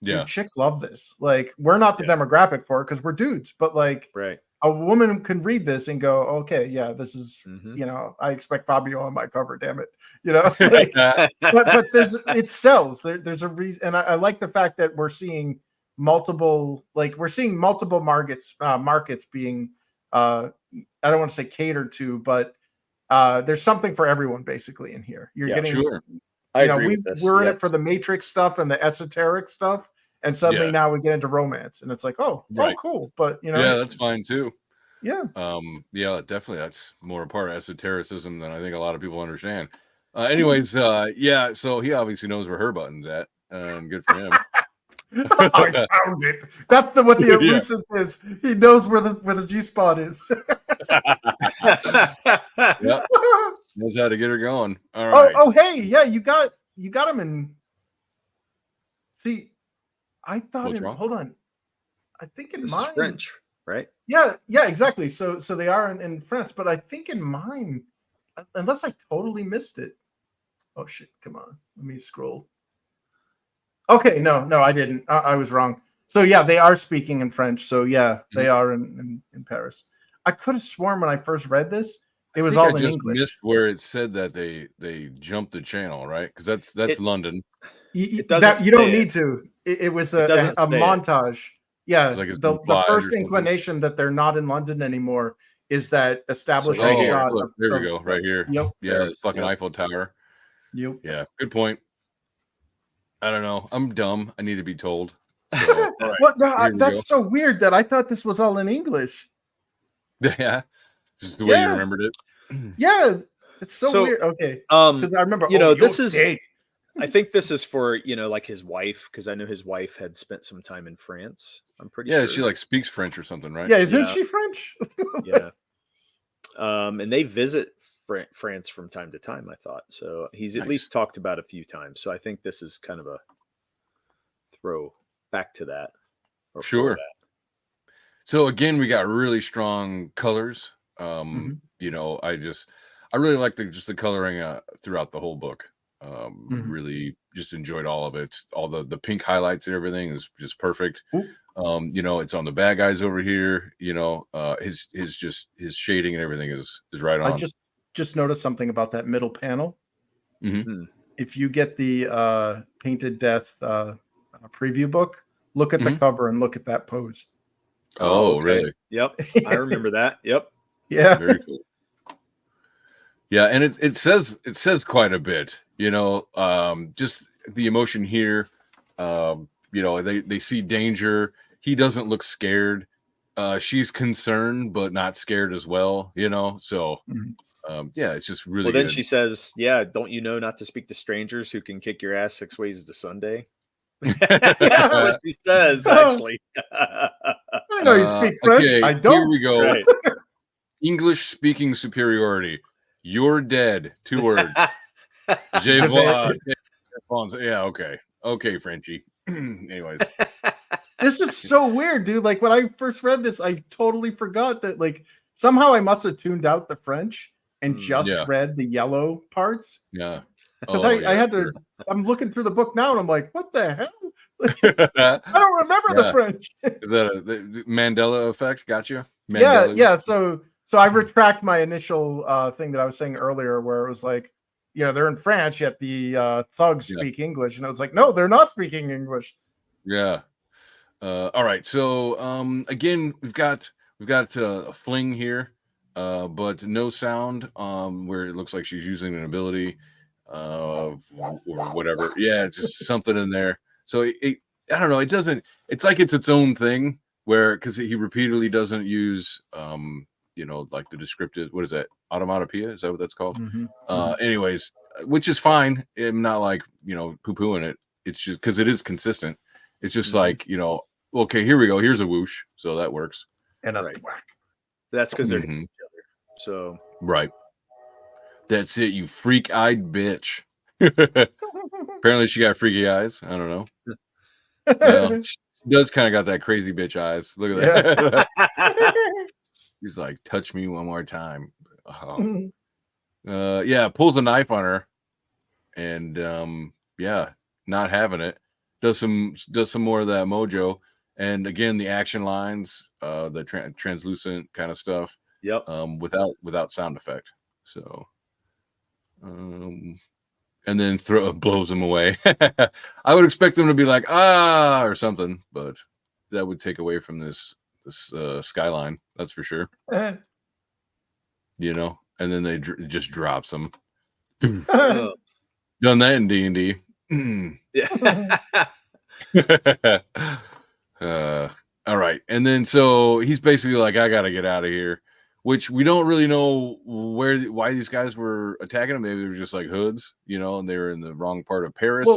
Yeah, dude, chicks love this. Like, we're not the demographic for it because we're dudes, but like, a woman can read this and go, okay, yeah, this is, you know, I expect Fabio on my cover, damn it, you know. Like, but it sells. There's a reason, and I like the fact that we're seeing multiple markets being, I don't want to say catered to, but there's something for everyone basically in here. You're getting, I agree with this. We're in it for the Matrix stuff and the esoteric stuff. And suddenly now we get into romance, and it's like, oh, cool. But you know, yeah, that's fine too. Yeah, yeah, definitely. That's more a part of esotericism than I think a lot of people understand. Anyways, yeah. So he obviously knows where her button's at, and good for him. I found it. That's what the Lucent is. He knows where the G spot is. Yep. Knows how to get her going. All right. Oh, hey, yeah, you got him in. See. I thought hold on. I think in mine French, right? Yeah, exactly. So they are in France, but I think in mine, unless I totally missed it. Oh shit, come on. Let me scroll. Okay, no, I didn't. I was wrong. So yeah, they are speaking in French. So yeah, they are in Paris. I could have sworn when I first read this, it was all in English. Missed where it said that they jumped the channel, right? Because that's London. You don't need to. It was a montage. Yeah, like the first inclination that they're not in London anymore is that establishing shot. Look, there we go, right here. Yep. Yeah, it's fucking Eiffel Tower. Yep. Yeah, good point. I don't know. I'm dumb. I need to be told. So, right. Well, no, that's so weird that I thought this was all in English. Yeah, just the way you remembered it. Yeah, it's so weird. Okay, because I remember. You know, this is. I think this is for, you know, like his wife, because I know his wife had spent some time in France. I'm pretty sure. Yeah, she like speaks French or something, right? Yeah, isn't she French? Yeah. And they visit France from time to time, I thought. So he's at least talked about a few times. So I think this is kind of a throw back to that. Sure. That. So again, we got really strong colors. You know, I really like the coloring throughout the whole book. Really just enjoyed all of it. All the pink highlights and everything is just perfect. You know, it's on the bad guys over here. You know, his shading and everything is right on. I just noticed something about that middle panel. If you get the Painted Death preview book, look at the cover and look at that pose. Oh, okay. Really? Yep, I remember that. Yep. Yeah. Very cool. Yeah, and it says quite a bit, you know, just the emotion here. You know, they see danger. He doesn't look scared. She's concerned, but not scared as well, you know. So, yeah, it's just really. Well, then she says, "Yeah, don't you know not to speak to strangers who can kick your ass 6 ways to Sunday?" That's what she says, actually. I know you speak French. Okay, I don't. Here we go. Right. English speaking superiority. You're dead. 2 words. Je vois. Yeah, okay. Okay, Frenchie. Anyways. This is so weird, dude. Like, when I first read this, I totally forgot that, like, somehow I must have tuned out the French. and just read the yellow parts. Yeah. Because I had to. I'm looking through the book now, and I'm like, what the hell? I don't remember the French. Is that the Mandela effect? Gotcha. Yeah. So I retract my initial thing that I was saying earlier, where it was like, they're in France, yet the thugs speak English, and I was like, no, they're not speaking English. Yeah. All right. So again, we've got a fling here, but no sound. Where it looks like she's using an ability, or whatever. Yeah, just something in there. So I don't know. It doesn't. It's like it's its own thing. Where because he repeatedly doesn't use like the descriptive. What is that? Automatopoeia? Is that what that's called? Anyways, which is fine. I'm not like poo-pooing it. It's just because it is consistent. It's just like okay, here we go. Here's a whoosh, so that works. And a whack. That's because they're each other. So right. That's it. You freak-eyed bitch. Apparently, she got freaky eyes. I don't know. She does kind of got that crazy bitch eyes. Look at that. He's like, touch me one more time. Pulls a knife on her, and not having it. Does some more of that mojo, and again the action lines, the translucent kind of stuff. Yep. Without sound effect. So, and then blows him away. I would expect them to be like or something, but that would take away from this skyline. That's for sure. And then they just drops them. Done that in D&D. Yeah. All right. And then so he's basically like, I gotta get out of here, which we don't really know why these guys were attacking him. Maybe they were just like hoods, and they were in the wrong part of Paris,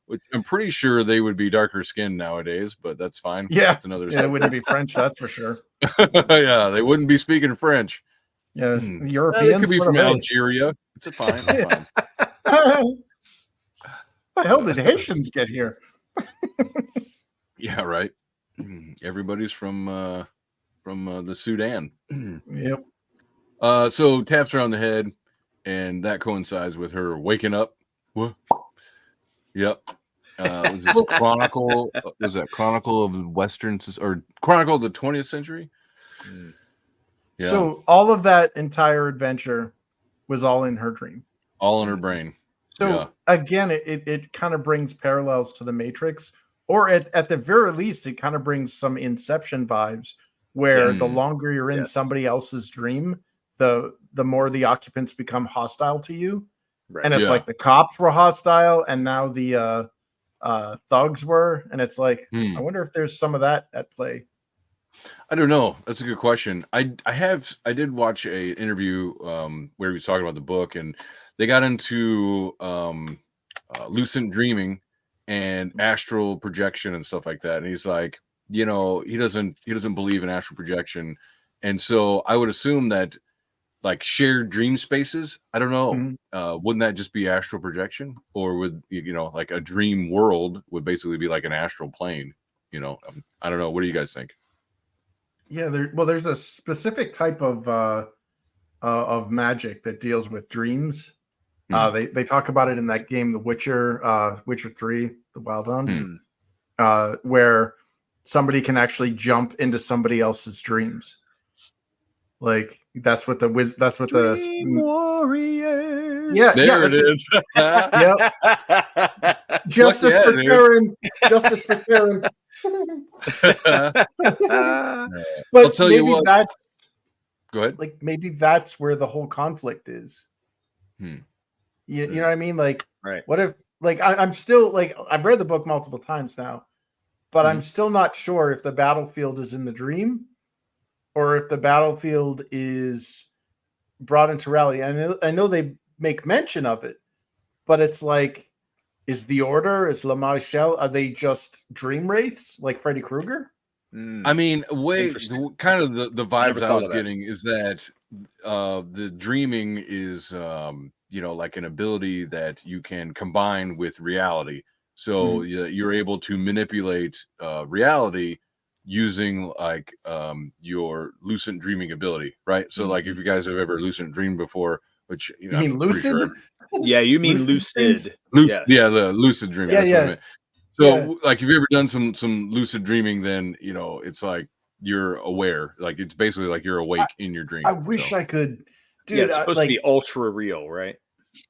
which I'm pretty sure they would be darker skinned nowadays, but that's fine. Yeah. That's another it wouldn't be French, that's for sure. Yeah, they wouldn't be speaking French. Yeah, Europeans. It could be from Algeria. It's fine. It's fine. How the hell did Haitians get here? Yeah, right. Everybody's from the Sudan. Yep. So taps her on the head, and that coincides with her waking up. What? Yep. Was this Chronicle? Was that Chronicle of Western or Chronicle of the 20th century? Yeah. So all of that entire adventure was all in her dream. All in her brain. So again, it kind of brings parallels to the Matrix, or at the very least, it kind of brings some Inception vibes, where the longer you're in somebody else's dream, the more the occupants become hostile to you. Right. And it's like the cops were hostile, and now the thugs were, and it's like, I wonder if there's some of that at play. I don't know. That's a good question. I did watch a interview where he was talking about the book, and they got into lucid dreaming and astral projection and stuff like that. And he's like, he doesn't believe in astral projection, and so I would assume that like shared dream spaces. I don't know. Wouldn't that just be astral projection, or would like a dream world would basically be like an astral plane? I don't know. What do you guys think? Yeah, there's a specific type of magic that deals with dreams. They talk about it in that game, The Witcher, Witcher 3, The Wild Hunt, where somebody can actually jump into somebody else's dreams. Like that's what the Dream Warriors. Yeah, there it is. Yep. Justice for Karen. Justice for Karen. But I'll tell you what. Go ahead. Like maybe that's where the whole conflict is. You know what I mean? Like, right. What if, like, I'm still like, I've read the book multiple times now, but I'm still not sure if the battlefield is in the dream or if the battlefield is brought into reality. I know they make mention of it, but it's like, is the Order, is La Marechale, are they just dream wraiths like Freddy Krueger? I mean, kind of the vibes I was getting is that the dreaming is like an ability that you can combine with reality. So you're able to manipulate reality using your lucid dreaming ability, right? So like if you guys have ever lucid dreamed before, which you mean lucid? Sure. Yeah, you mean lucid. Yeah, the lucid dreaming. That's what I meant. So, like, if you ever done some lucid dreaming, then it's like you're aware. Like, it's basically like you're awake in your dream. I wish I could. Dude, it's supposed to be ultra real, right?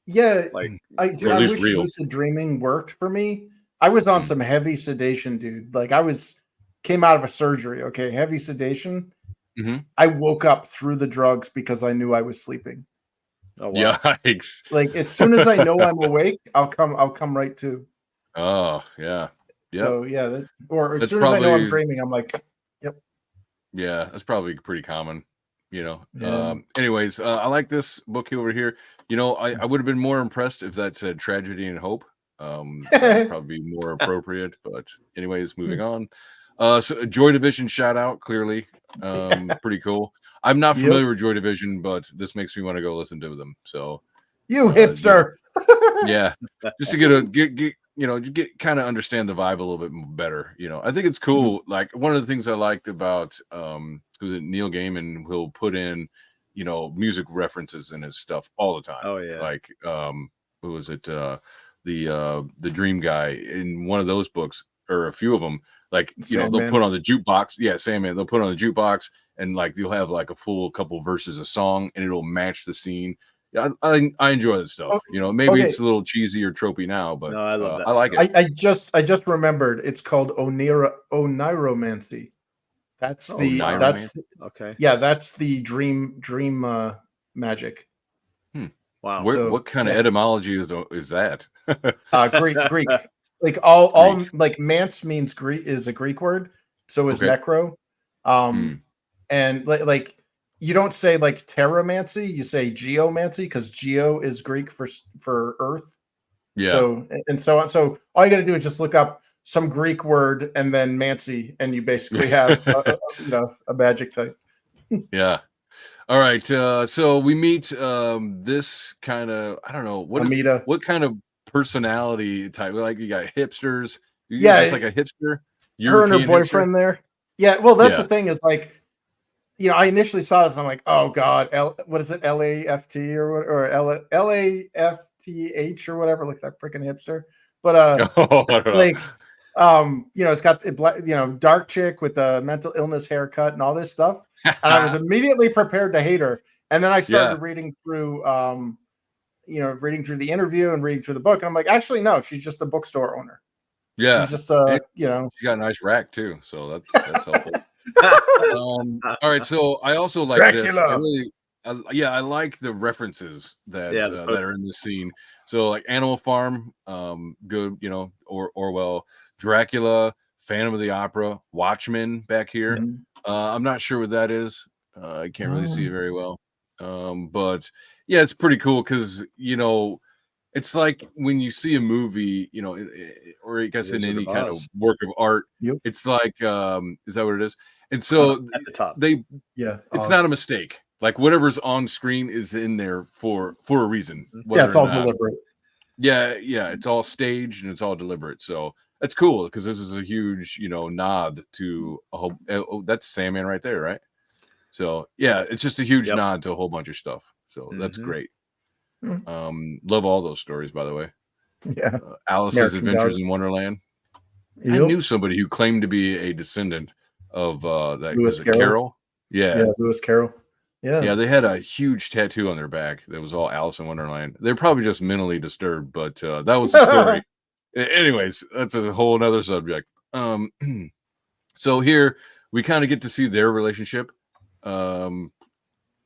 Yeah, like I wish lucid dreaming worked for me. I was on some heavy sedation, dude. Like came out of a surgery. Okay, heavy sedation. Mm-hmm. I woke up through the drugs because I knew I was sleeping. Oh wow! Yikes! Like as soon as I know I'm awake, I'll come right to. Oh yeah, yeah. So yeah, or as soon as I know I'm dreaming, I'm like, yep. Yeah, that's probably pretty common. Anyways, I like this book over here. I would have been more impressed if that said Tragedy and Hope. That would probably be more appropriate. But anyways, moving on. So Joy Division shout out, clearly. Pretty cool. I'm not familiar with Joy Division, but this makes me want to go listen to them. So you hipster. Yeah. Just to get kind of understand the vibe a little bit better. I think it's cool. Like one of the things I liked about who's it, Neil Gaiman will put in, music references in his stuff all the time. Oh yeah. Like who was it? The Dream Guy in one of those books, or a few of them, like they'll put on the jukebox. Yeah, Sandman. They'll put on the jukebox, and like you'll have like a full couple verses of song, and it'll match the scene. Yeah, I enjoy this stuff. Maybe it's a little cheesy or tropey now, but no, I love that. I like it. I just remembered. It's called Oniromancy. That's okay. Yeah, that's the dream magic. Wow. What kind of etymology is that? Greek. Like all like mance means Greek, is a Greek word. So is necro. And like you don't say like terramancy, you say geomancy, because geo is Greek for earth. Yeah. So all you got to do is just look up some Greek word and then mancy, and you basically have a magic type. Yeah. All right. So we meet this kind of, I don't know what kind of personality type. Like you got hipsters. Just like a hipster. Her and her boyfriend hipster? There. Yeah. Well, that's the thing. It's like, I initially saw this and I'm like, oh God, what is it? LAFT or LAFTH or whatever. Look at that freaking hipster. But it's got dark chick with a mental illness haircut and all this stuff. And I was immediately prepared to hate her. And then I started reading through the interview and reading through the book. And I'm like, actually, no, she's just a bookstore owner. Yeah. She's just, she got a nice rack too. So that's helpful. All right. So I also like Dracula. This. I like the references that are in this scene. So like Animal Farm, good, Orwell, Dracula, Phantom of the Opera, Watchmen back here. I'm not sure what that is. I can't really see it very well. But yeah, it's pretty cool because it's like when you see a movie, or I guess in any kind of work of art, it's like, is that what it is? And so at the top, it's not a mistake. Like whatever's on screen is in there for a reason. Yeah, it's all deliberate. Yeah, it's all staged and it's all deliberate. So that's cool because this is a huge, nod to a whole. That's Sandman right there, right? So yeah, it's just a huge nod to a whole bunch of stuff. So that's great. Love all those stories, by the way. Yeah, Alice's Adventures in Wonderland. I knew somebody who claimed to be a descendant of that Lewis Carroll. Yeah, Lewis Carroll. Yeah, they had a huge tattoo on their back that was all Alice in Wonderland. They're probably just mentally disturbed, but that was the story. Anyways, that's a whole nother subject. So here we kind of get to see their relationship,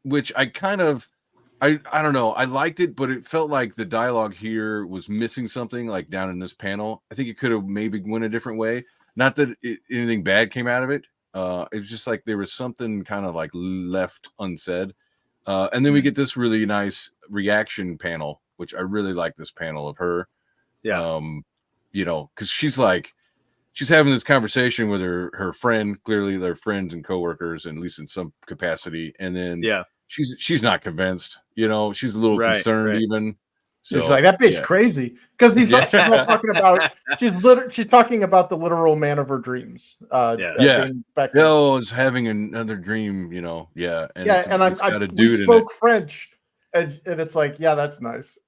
which I don't know. I liked it, but it felt like the dialogue here was missing something, like down in this panel. I think it could have maybe went a different way. Not that anything bad came out of it. It was just like there was something kind of like left unsaid. And then we get this really nice reaction panel, which I really like this panel of her. Yeah. Because she's having this conversation with her friend. Clearly they're friends and coworkers, and at least in some capacity. And then she's not convinced, she's a little concerned even. So she's like, that bitch crazy, because she's not talking about. She's talking about the literal man of her dreams. It's having another dream, and we spoke French. And it's like, yeah, that's nice.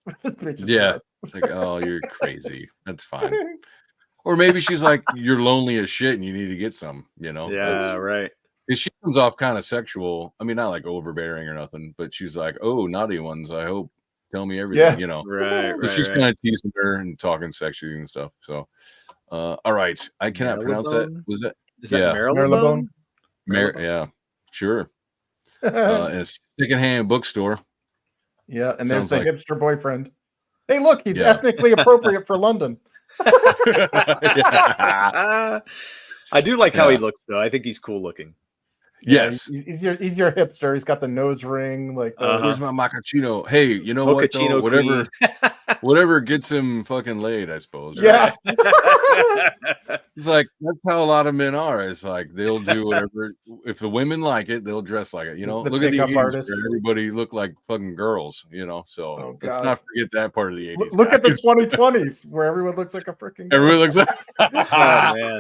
Yeah. It's like, oh, you're crazy. That's fine. Or maybe she's like, you're lonely as shit and you need to get some, you know? Yeah, right. She comes off kind of sexual. I mean, not like overbearing or nothing, but she's like, oh, naughty ones, I hope. Tell me everything, you know? Right, so she's kind of teasing her and talking sexually and stuff. So, all right. I cannot pronounce that. Was that? Is that Marylebone? Yeah, sure. In a secondhand bookstore. Yeah, and there's the hipster boyfriend. Hey, look, he's ethnically appropriate for London. I do like how he looks, though. I think he's cool looking. Yes, he's your hipster. He's got the nose ring. Like, where's my macchiato? Hey, you know what? Though? Whatever gets him fucking laid, I suppose. Yeah. Right? It's like that's how a lot of men are. It's like they'll do whatever. If the women like it, they'll dress like it. You know, look at the 80s where everybody looked like fucking girls. You know, so let's not forget that part of the 80s. Look at the 2020s where everyone looks like a freaking. Everyone looks like. Oh man.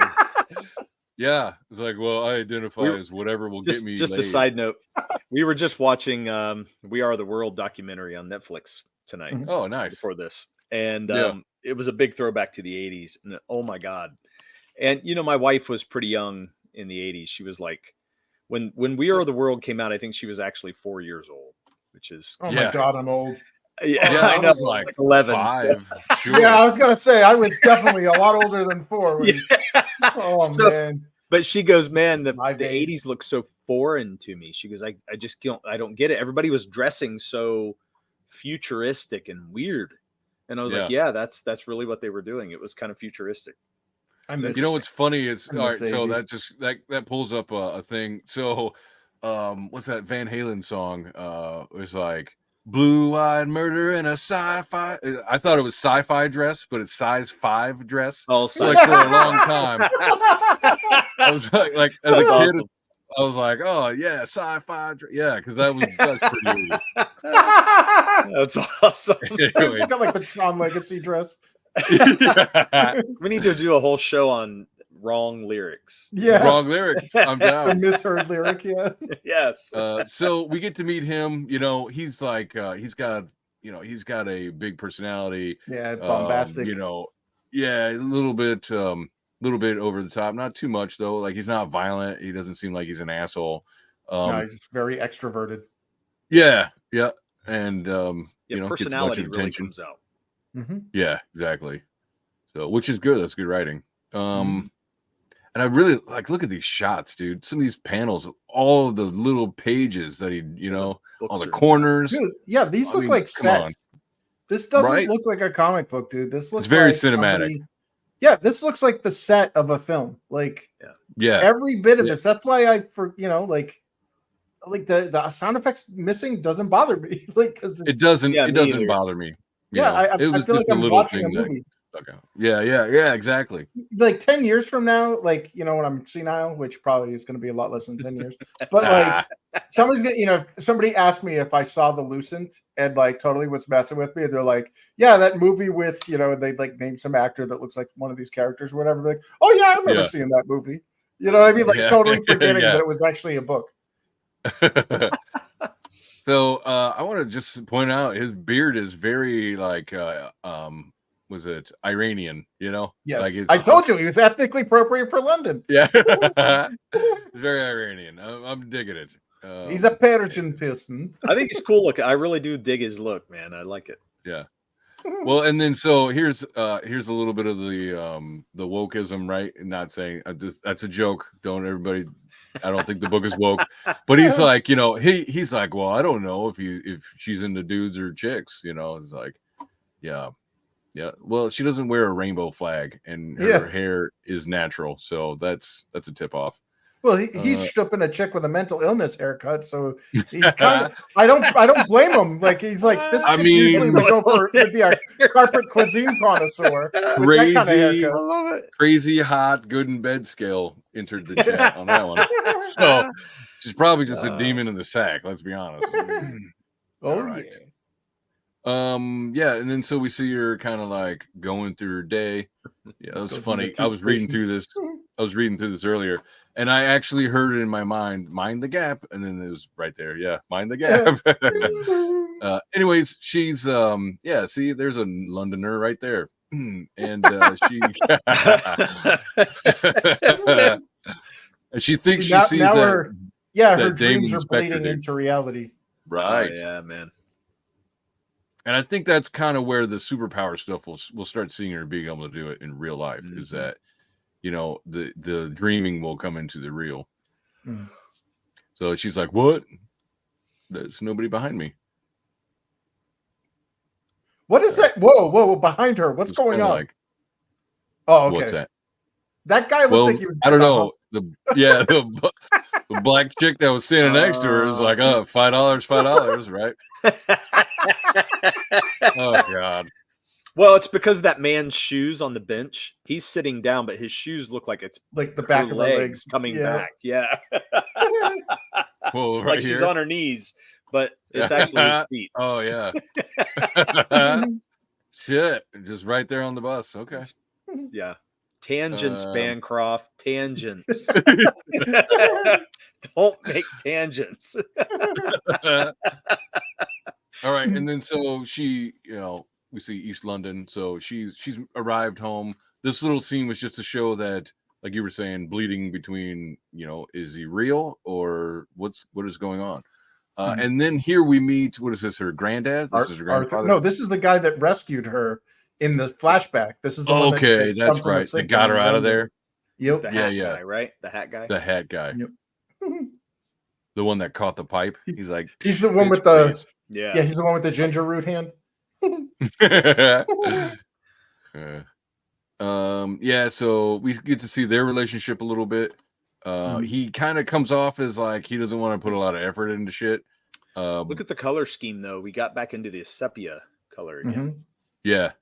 Yeah, it's like, well, I identify as whatever will get me. Just laid. A side note, we were just watching "We Are the World" documentary on Netflix tonight. Oh, nice! Before this, and it was a big throwback to the '80s. And oh my god! And you know, my wife was pretty young in the '80s. She was like, when "We Are the World" came out, I think she was actually 4 years old, which is my god, I'm old. Yeah, I know, like 11. 5, sure. Yeah, I was gonna say I was definitely a lot older than 4. Oh man! But she goes, man, the 80s look so foreign to me. She goes, I just don't get it. Everybody was dressing so futuristic and weird, and I was like, yeah, that's really what they were doing. It was kind of futuristic. You know what's funny is all right. So that pulls up a thing. So, what's that Van Halen song? It was like. Blue-eyed murder in a sci-fi. I thought it was sci-fi dress, but it's size 5 dress. Oh, so like for a long time. I was like as a kid, awesome. I was like, oh yeah, sci-fi. Yeah, because that's pretty easy. That's awesome. It's got like the Tron Legacy dress. We need to do a whole show on wrong lyrics. Yeah, wrong lyrics. I'm down. The misheard lyric. Yeah. Yes. So we get to meet him. You know, he's like he's got a big personality. Yeah, bombastic. You know, yeah, a little bit over the top. Not too much though. Like he's not violent. He doesn't seem like he's an asshole. No, he's very extroverted. Yeah, and you know, personality gets much really attention. comes out. Mm-hmm. Yeah, exactly. So, which is good. That's good writing. And I really look at these shots, dude. Some of these panels, all of the little pages that he, you know, all the corners. Dude, yeah, these look like sets. This doesn't look like a comic book, dude. This looks very like cinematic. Yeah, this looks like the set of a film. Like, every bit of this. That's why like the sound effects missing doesn't bother me. Like, because it doesn't bother me. I feel like I'm watching a movie. Yeah, exactly. Like 10 years from now, like, you know, when I'm senile, which probably is going to be a lot less than 10 years, but like somebody's gonna, you know, if somebody asked me if I saw the Lucent and like totally was messing with me, they're like, yeah, that movie with, you know, they like name some actor that looks like one of these characters or whatever. Like, oh yeah, I remember seeing that movie. You know what I mean? Like totally forgetting that it was actually a book. So I want to just point out his beard is very like was it Iranian, you know? Yes. Like I told you he was ethnically appropriate for London. Yeah. It's very Iranian. I'm digging it. He's a Persian person. I think he's cool looking. I really do dig his look, man. I like it. Yeah. Well, and then so here's a little bit of the wokeism, right? Not saying that's a joke. Don't everybody. I don't think the book is woke, but he's like, you know, he's like, well, I don't know if she's into dudes or chicks, you know. It's like, yeah. Well, she doesn't wear a rainbow flag, and her hair is natural, so that's a tip off. Well, he's stripping a chick with a mental illness haircut, so he's kind of. I don't blame him. Like he's like this. Chick usually would go for would be a carpet cuisine connoisseur. Crazy, kind of I love it. Crazy hot, good in bed scale entered the chat on that one. So she's probably just a demon in the sack. Let's be honest. All right. Yeah, and then so we see her kind of like going through her day. Yeah, that was funny. I was reading through this earlier, and I actually heard it in my mind, mind the gap, and then it was right there. Yeah, mind the gap. Anyways, she's yeah, see, there's a Londoner right there. And she and she thinks she sees that. Her dreams are bleeding into reality. Right. Oh, yeah, man. And I think that's kind of where the superpower stuff we'll start seeing her being able to do it in real life. Is that, you know, the dreaming will come into the real. So she's like, "What? There's nobody behind me." What is that? Whoa! Behind her, what's going on? Like, oh, okay. What's that? That guy looked like he was. I don't know. The black chick that was standing next to her was like, "Oh, $5, right?" Oh God. Well, it's because that man's shoes on the bench. He's sitting down, but his shoes look like it's like the back of her legs coming back. Yeah. Whoa, right like here? She's on her knees, but it's actually his feet. Oh yeah. Shit, just right there on the bus. Okay. Yeah. Tangents, Bancroft. Tangents. Don't make tangents. All right, and then so she, you know, we see East London. So she's arrived home. This little scene was just to show that, like you were saying, bleeding between, you know, is he real or what is going on? And then here we meet, what is this, her granddad? This is her grandfather? No, this is the guy that rescued her in the flashback. This is the one that that's right. They got her out of there. Yep. The hat guy, right? The hat guy. The hat guy. Yep. The one that caught the pipe. He's like, he's the one with the yeah. He's the one with the ginger root hand. Yeah, so we get to see their relationship a little bit. He kind of comes off as like he doesn't want to put a lot of effort into shit. Look at the color scheme though. We got back into the sepia color again. Yeah.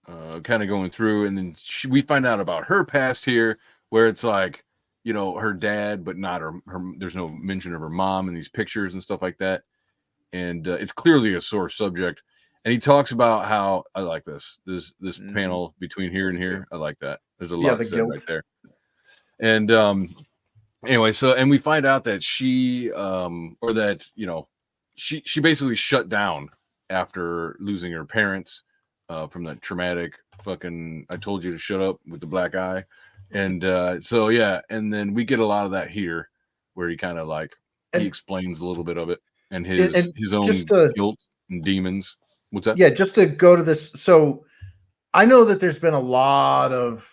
Kind of going through, and then we find out about her past here, where it's like, you know, her dad, but not her. There's no mention of her mom in these pictures and stuff like that. And it's clearly a sore subject. And he talks about how, I like this panel between here and here. I like that. There's a lot said right there. And anyway, and we find out that she, or that, you know, she basically shut down after losing her parents from that traumatic fucking I told you to shut up with the black eye. And so yeah, and then we get a lot of that here, where he kind of like he explains a little bit of it and his own guilt and demons. What's that? Yeah, just to go to this. So I know that there's been a lot of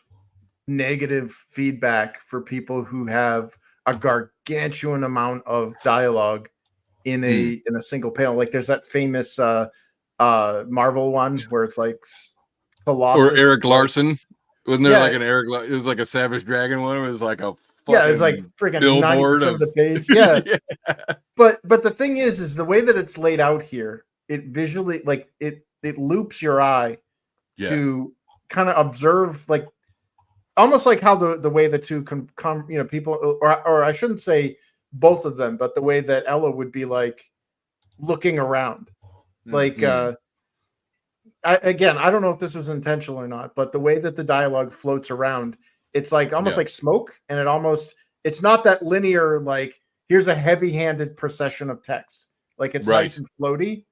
negative feedback for people who have a gargantuan amount of dialogue in a single panel. Like there's that famous Marvel one where it's like Colossus or Eric Larson. Wasn't there like an Eric? It was like a Savage Dragon one. It was like a it's like freaking 90% of the page. Yeah. But the thing is the way that it's laid out here, it visually like it loops your eye to kind of observe, like almost like how the way the two come, you know, people, or I shouldn't say both of them, but the way that Ella would be like looking around, like I don't know if this was intentional or not, but the way that the dialogue floats around, it's like almost like smoke, and it's not that linear, like here's a heavy-handed procession of text. Like it's nice and floaty.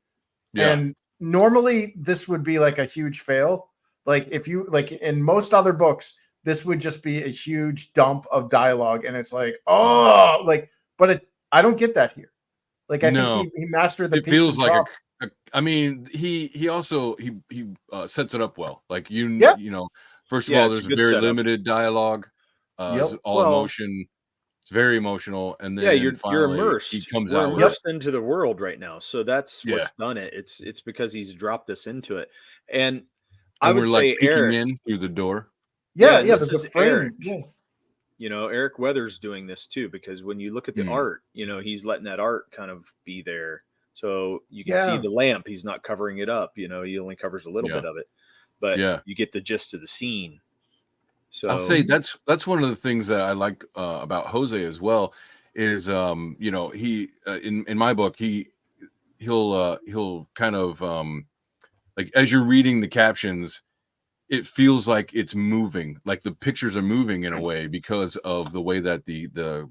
Yeah. And normally this would be like a huge fail. Like if you like in most other books, this would just be a huge dump of dialogue, and it's like, oh, like, but I don't get that here. Like I think he mastered the. It feels like I mean, he also sets it up well. Like you know, first of all, there's a very limited dialogue. It's all emotion. It's very emotional, and then you're immersed. He comes We're immersed into the world right now, so that's what's done it. It's because he's dropped us into it, and I would say Eric in through the door. This is Eric. You know, Eric Weathers doing this too, because when you look at the art, you know, he's letting that art kind of be there. So you can see the lamp. He's not covering it up. You know, he only covers a little bit of it, but you get the gist of the scene. So I'll say that's one of the things that I like about Jose as well is you know, he in my book he'll kind of like as you're reading the captions, it feels like it's moving, like the pictures are moving in a way because of the way that the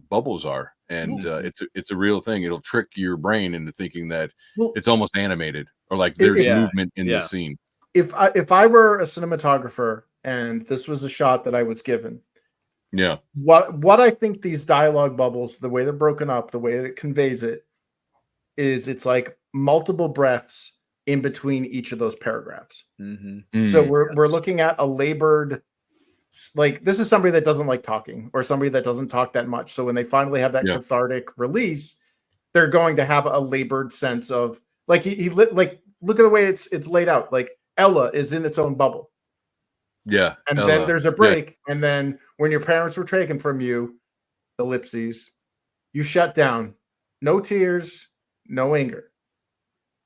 bubbles are, and it's a real thing. It'll trick your brain into thinking that it's almost animated or like there's movement in the scene. If I were a cinematographer and this was a shot that I was given, what I think these dialogue bubbles, the way they're broken up, the way that it conveys it, is it's like multiple breaths in between each of those paragraphs. So we're looking at a labored, like this is somebody that doesn't like talking or somebody that doesn't talk that much. So when they finally have that cathartic release, they're going to have a labored sense of like like look at the way it's laid out. Like Ella is in its own bubble. Yeah. And Ella. then there's a break. Yeah. And then when your parents were taken from you, ellipses, you shut down. No tears, no anger.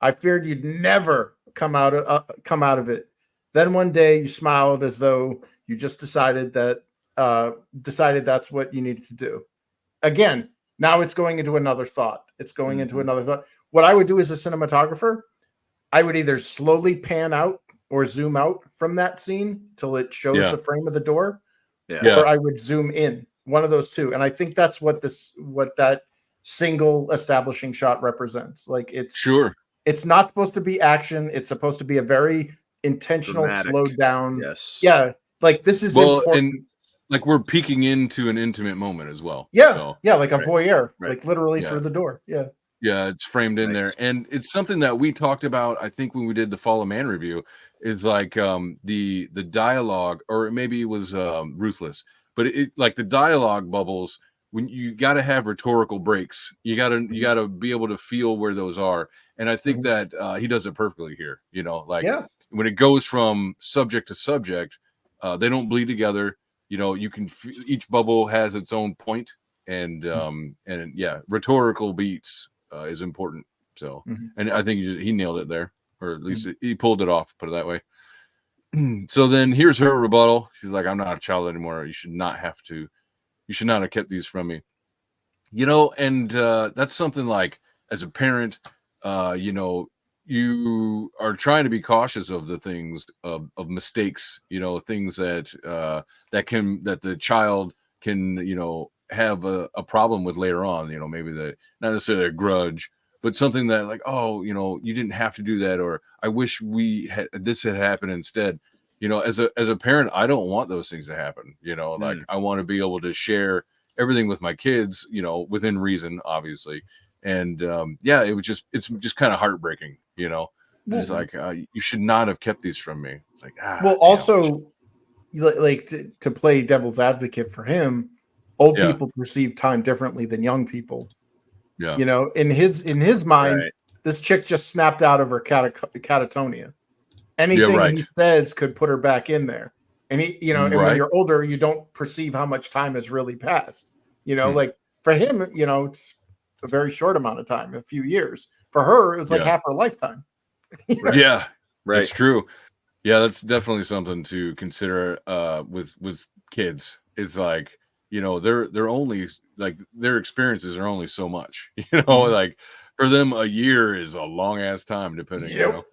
I feared you'd never come out of it. Then one day you smiled as though you just decided that's what you needed to do. Again, now it's going into another thought. It's going into another thought. What I would do as a cinematographer, I would either slowly pan out or zoom out from that scene till it shows the frame of the door, or I would zoom in. One of those two. And I think that's what that single establishing shot represents. Like it's not supposed to be action. It's supposed to be a very intentional, dramatic, slowed down. Yes. Yeah. Like this is important. And like we're peeking into an intimate moment as well. Yeah. So, like a voyeur, like literally through the door. Yeah. Yeah. It's framed in there. And it's something that we talked about, I think, when we did the Fall of Man review, is like the dialogue, or maybe it was Ruthless, but it like the dialogue bubbles. When you got to have rhetorical breaks, you got to be able to feel where those are. And I think that he does it perfectly here. You know, like when it goes from subject to subject, they don't bleed together. You know, you can each bubble has its own point, and rhetorical beats is important. So, and I think he nailed it there, or at least he pulled it off. Put it that way. So then here's her rebuttal. She's like, "I'm not a child anymore. You should not have kept these from me." You know, and that's something like as a parent, you know, you are trying to be cautious of the things of mistakes, you know, things that that the child can, you know, have a problem with later on, you know, maybe not necessarily a grudge, but something that like, oh, you know, you didn't have to do that, or I wish this had happened instead. You know, as a parent, I don't want those things to happen. You know, like I want to be able to share everything with my kids, you know, within reason, obviously. And it's just kind of heartbreaking, you know, just like you should not have kept these from me. It's like, also like to play devil's advocate for him, old people perceive time differently than young people. Yeah, you know, in his mind, this chick just snapped out of her catatonia. Anything he says could put her back in there. And he, you know, and when you're older, you don't perceive how much time has really passed. You know, like for him, you know, it's a very short amount of time, a few years. For her, it was like half her lifetime. Yeah, it's true. Yeah, that's definitely something to consider with kids. It's like, you know, they're only like their experiences are only so much. You know, like for them, a year is a long ass time, depending. You know.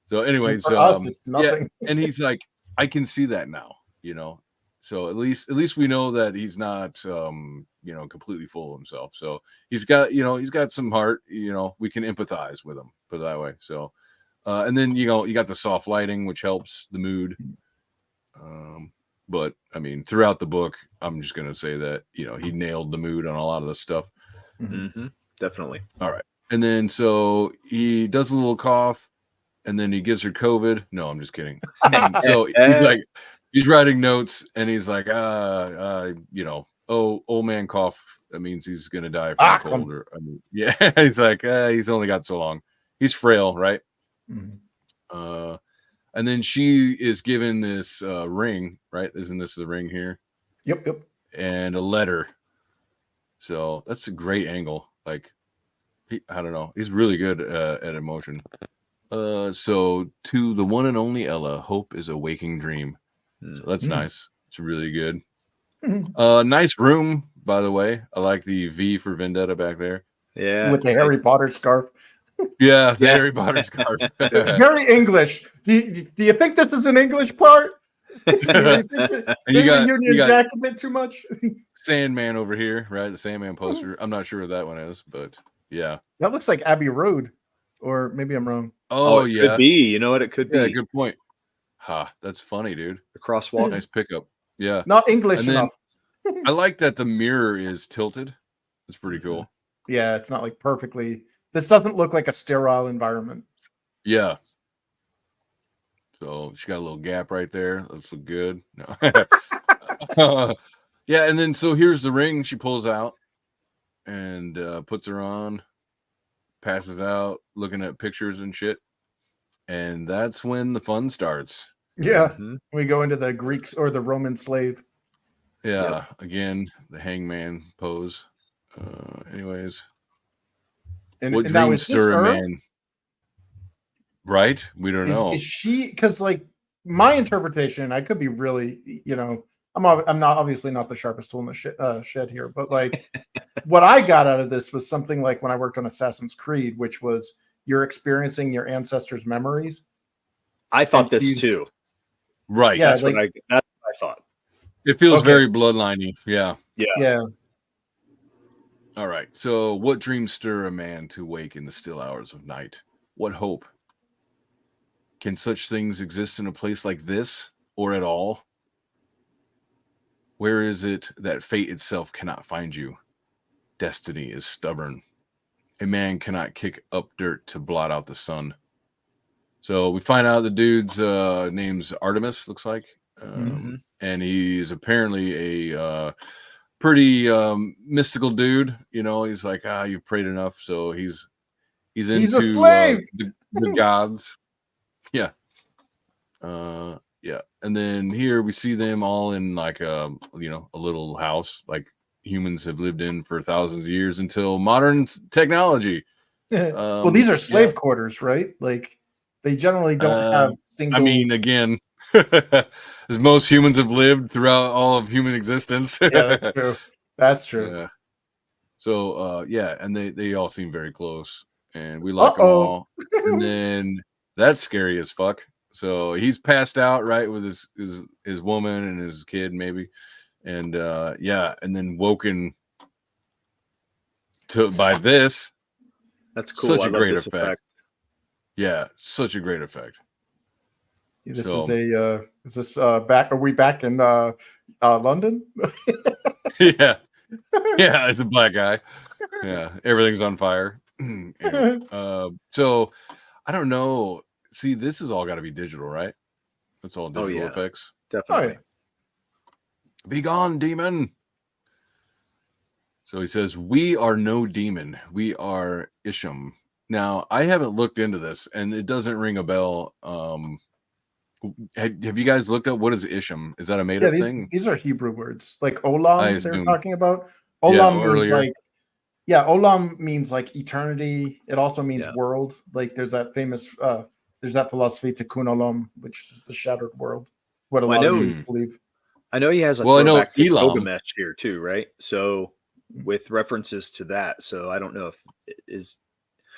So, anyways, us, it's nothing. And he's like, I can see that now. You know, so at least we know that he's not you know, completely full of himself. So he's got some heart. You know, we can empathize with him, put it that way. So and then, you know, you got the soft lighting, which helps the mood. But I mean, throughout the book, I'm just gonna say that, you know, he nailed the mood on a lot of this stuff. Definitely. All right. And then so he does a little cough, and then he gives her COVID. No, I'm just kidding. So he's like, he's writing notes, and he's like, you know, oh, old man cough. That means he's gonna die from cold. Or, I mean, yeah. He's like, he's only got so long. He's frail, right? And then she is given this ring, right? Isn't this the ring here? Yep. And a letter. So that's a great angle. Like, I don't know. He's really good at emotion. So to the one and only Ella, hope is a waking dream. So that's nice. It's really good. Nice room, by the way. I like the V for Vendetta back there. Yeah. With the Harry Potter scarf. Yeah, the Harry Potter scarf. Very English. Do you think this is an English part? you got Union Jack a bit too much. Sandman over here, right? The Sandman poster. I'm not sure what that one is, but yeah. That looks like Abbey Road, or maybe I'm wrong. Oh it yeah, could be. You know what? It could be. Yeah, good point. Ha, that's funny, dude. The crosswalk. Nice pickup. Yeah. Not English enough. I like that the mirror is tilted. It's pretty cool. Yeah, it's not like perfectly. This doesn't look like a sterile environment. Yeah. So she got a little gap right there. That's look good. No. Yeah, and then so here's the ring she pulls out and puts her on, passes out, looking at pictures and shit. And that's when the fun starts. Yeah. We go into the Greeks or the Roman slave. Yeah, again, the hangman pose. Anyways. What dreams stir a man? Right? We don't know. Is she, because like my interpretation, I could be really, I'm not obviously not the sharpest tool in the shed here, but like what I got out of this was something like when I worked on Assassin's Creed, which was you're experiencing your ancestors' memories. I thought this too. Right. Yeah, that's what I thought. It feels very bloodliney. Yeah. Yeah. All right. So what dreams stir a man to wake in the still hours of night? What hope? Can such things exist in a place like this or at all? Where is it that fate itself cannot find you? Destiny is stubborn. A man cannot kick up dirt to blot out the sun. So we find out the dude's name's Artemis, looks like. And he's apparently a pretty mystical dude. He's like, you've prayed enough. So he's into a slave. The gods. Yeah. Yeah. And then here we see them all in like a little house like humans have lived in for thousands of years until modern technology. Well, these are slave quarters, right? Like they generally don't have single. I mean, again, as most humans have lived throughout all of human existence. Yeah, that's true. That's true. So, and they all seem very close, and we lock them all. And then that's scary as fuck. So he's passed out, right, with his woman and his kid, maybe, and and then woken by this. That's cool. Such a great effect. Yeah, such a great effect. This is this back? Are we back in London? Yeah, it's a black guy. Yeah, everything's on fire. So I don't know. See, this has all got to be digital, right? That's all digital effects. Definitely. Be gone, demon. So he says, "We are no demon. We are Isham." Now, I haven't looked into this, and it doesn't ring a bell. Have you guys looked up what is Isham? Is that a made-up thing? These are Hebrew words, like Olam. They were talking about Olam means like, Olam means like eternity. It also means world. Like there's that famous, there's that philosophy Tikkun Olam, which is the shattered world. What a lot of Jews believe. I know he has a throwback to Gilgamesh here too, right? So with references to that, so I don't know if it is.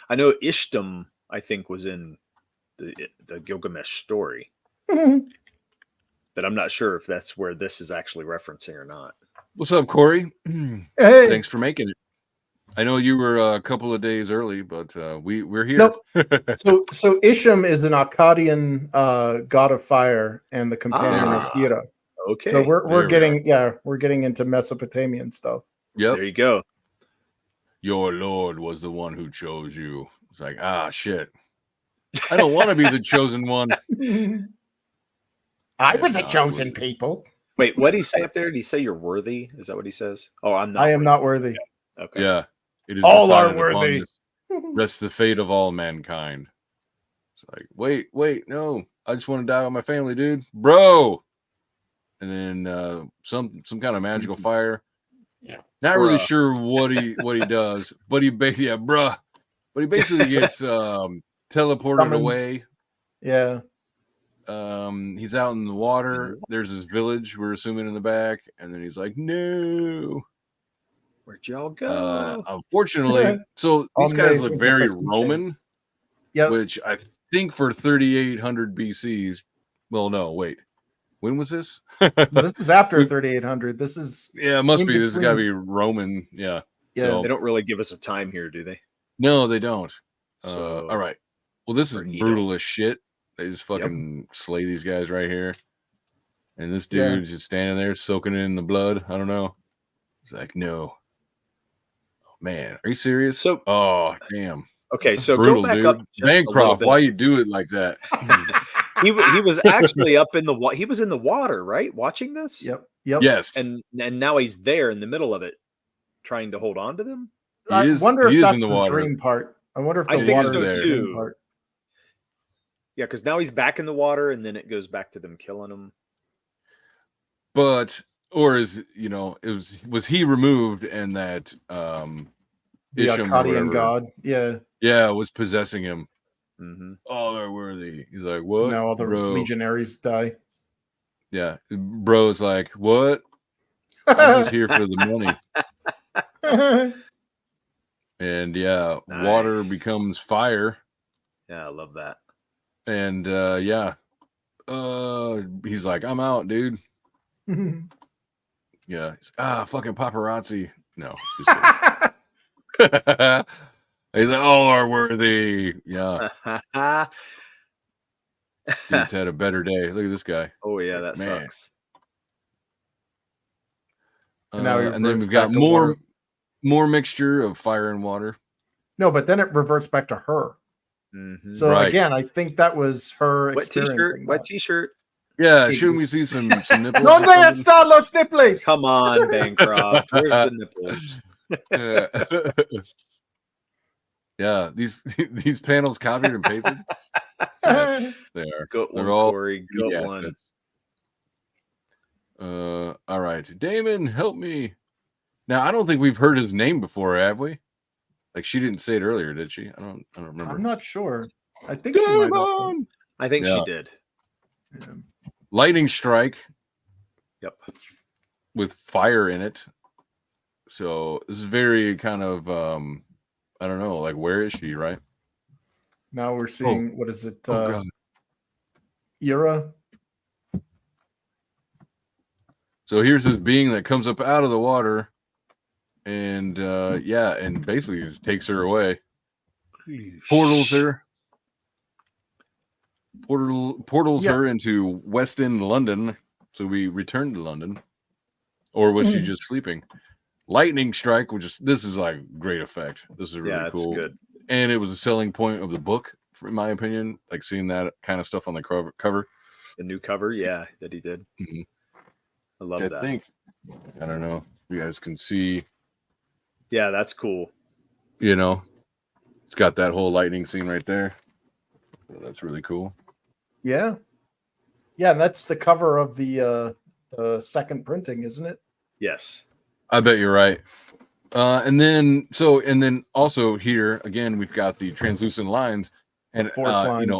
I know Ishtam, I think, was in the Gilgamesh story, but I'm not sure if that's where this is actually referencing or not. What's up, Corey? Hey. Thanks for making it. I know you were a couple of days early, but we're here. Nope. so Isham is an Akkadian god of fire and the companion of Hera. Okay. So we're getting into Mesopotamian stuff. Yep. There you go. Your Lord was the one who chose you. It's like, shit. I don't want to be the chosen one. I was a chosen people. Wait, what did he say up there? Did he say you're worthy? Is that what he says? Oh, I'm not. I am not worthy. Yeah. Okay. Yeah. It is all are worthy. Rests the fate of all mankind. It's like, wait, no. I just want to die with my family, dude. Bro. And then some kind of magical fire. Yeah. Not really sure what he does, but he basically But he basically gets teleported away. Yeah. He's out in the water. There's his village, we're assuming, in the back, and then he's like, no. Where'd y'all go? Unfortunately, so these guys look very Roman. Yeah. Which I think for 3800 BCs. Well, no, wait. when was this? This is after 3800. This is it must be. This has got to be Roman. Yeah. Yeah. So, they don't really give us a time here, do they? No, they don't. All right. Well, this is brutal as shit. They just fucking slay these guys right here. And this dude's just standing there soaking it in the blood. I don't know. He's like, no. Oh, man, are you serious? So, oh, damn. Okay, so brutal, go back dude. up. Bancroft, why you do it like that? he was actually up in the water. He was in the water, right? Watching this? Yep. Yes. And now he's there in the middle of it, trying to hold on to them. I wonder if that's the dream part. I wonder if the water so is too. Part. Yeah, because now he's back in the water, and then it goes back to them killing him. But or is was he removed and that the Akkadian god, was possessing him? Mm-hmm. Oh, they're worthy. He's like, what? Now all the legionaries die. Yeah, bro's like, what? I'm just here for the money. And nice. Water becomes fire. Yeah, I love that. And he's like, I'm out, dude. Yeah. Fucking paparazzi. No. He's like, all are worthy. Yeah. Dude's had a better day. Look at this guy. Oh yeah, that sucks. And then we've got more mixture of fire and water. No, but then it reverts back to her. Mm-hmm. So again, I think that was her wet t-shirt. Yeah, shouldn't we see some nipples? No, está los nipples. Come on, Bancroft. Where's the nipples? Yeah, these panels copied and pasted. Yes, they are. They're all Corey, one. All right, Damon, help me. Now, I don't think we've heard his name before, have we? Like, she didn't say it earlier, did she? I don't remember. I'm not sure. I think she might have. I think she did. Yeah. Lightning strike. Yep. With fire in it. So this is very kind of I don't know, like where is she, right? Now we're seeing what is it? God. Ira. So here's this being that comes up out of the water and and basically just takes her away. Portals her her into West End London. So we return to London. Or was she just sleeping? Lightning strike, this is like great effect. This is really cool. Good. And it was a selling point of the book, in my opinion. Like seeing that kind of stuff on the cover. The new cover, that he did. Mm-hmm. I love that. I don't know. You guys can see. Yeah, that's cool. It's got that whole lightning scene right there. So that's really cool. Yeah. Yeah, that's the cover of the second printing, isn't it? Yes. I bet you're right. And then also here again we've got the translucent lines and lines.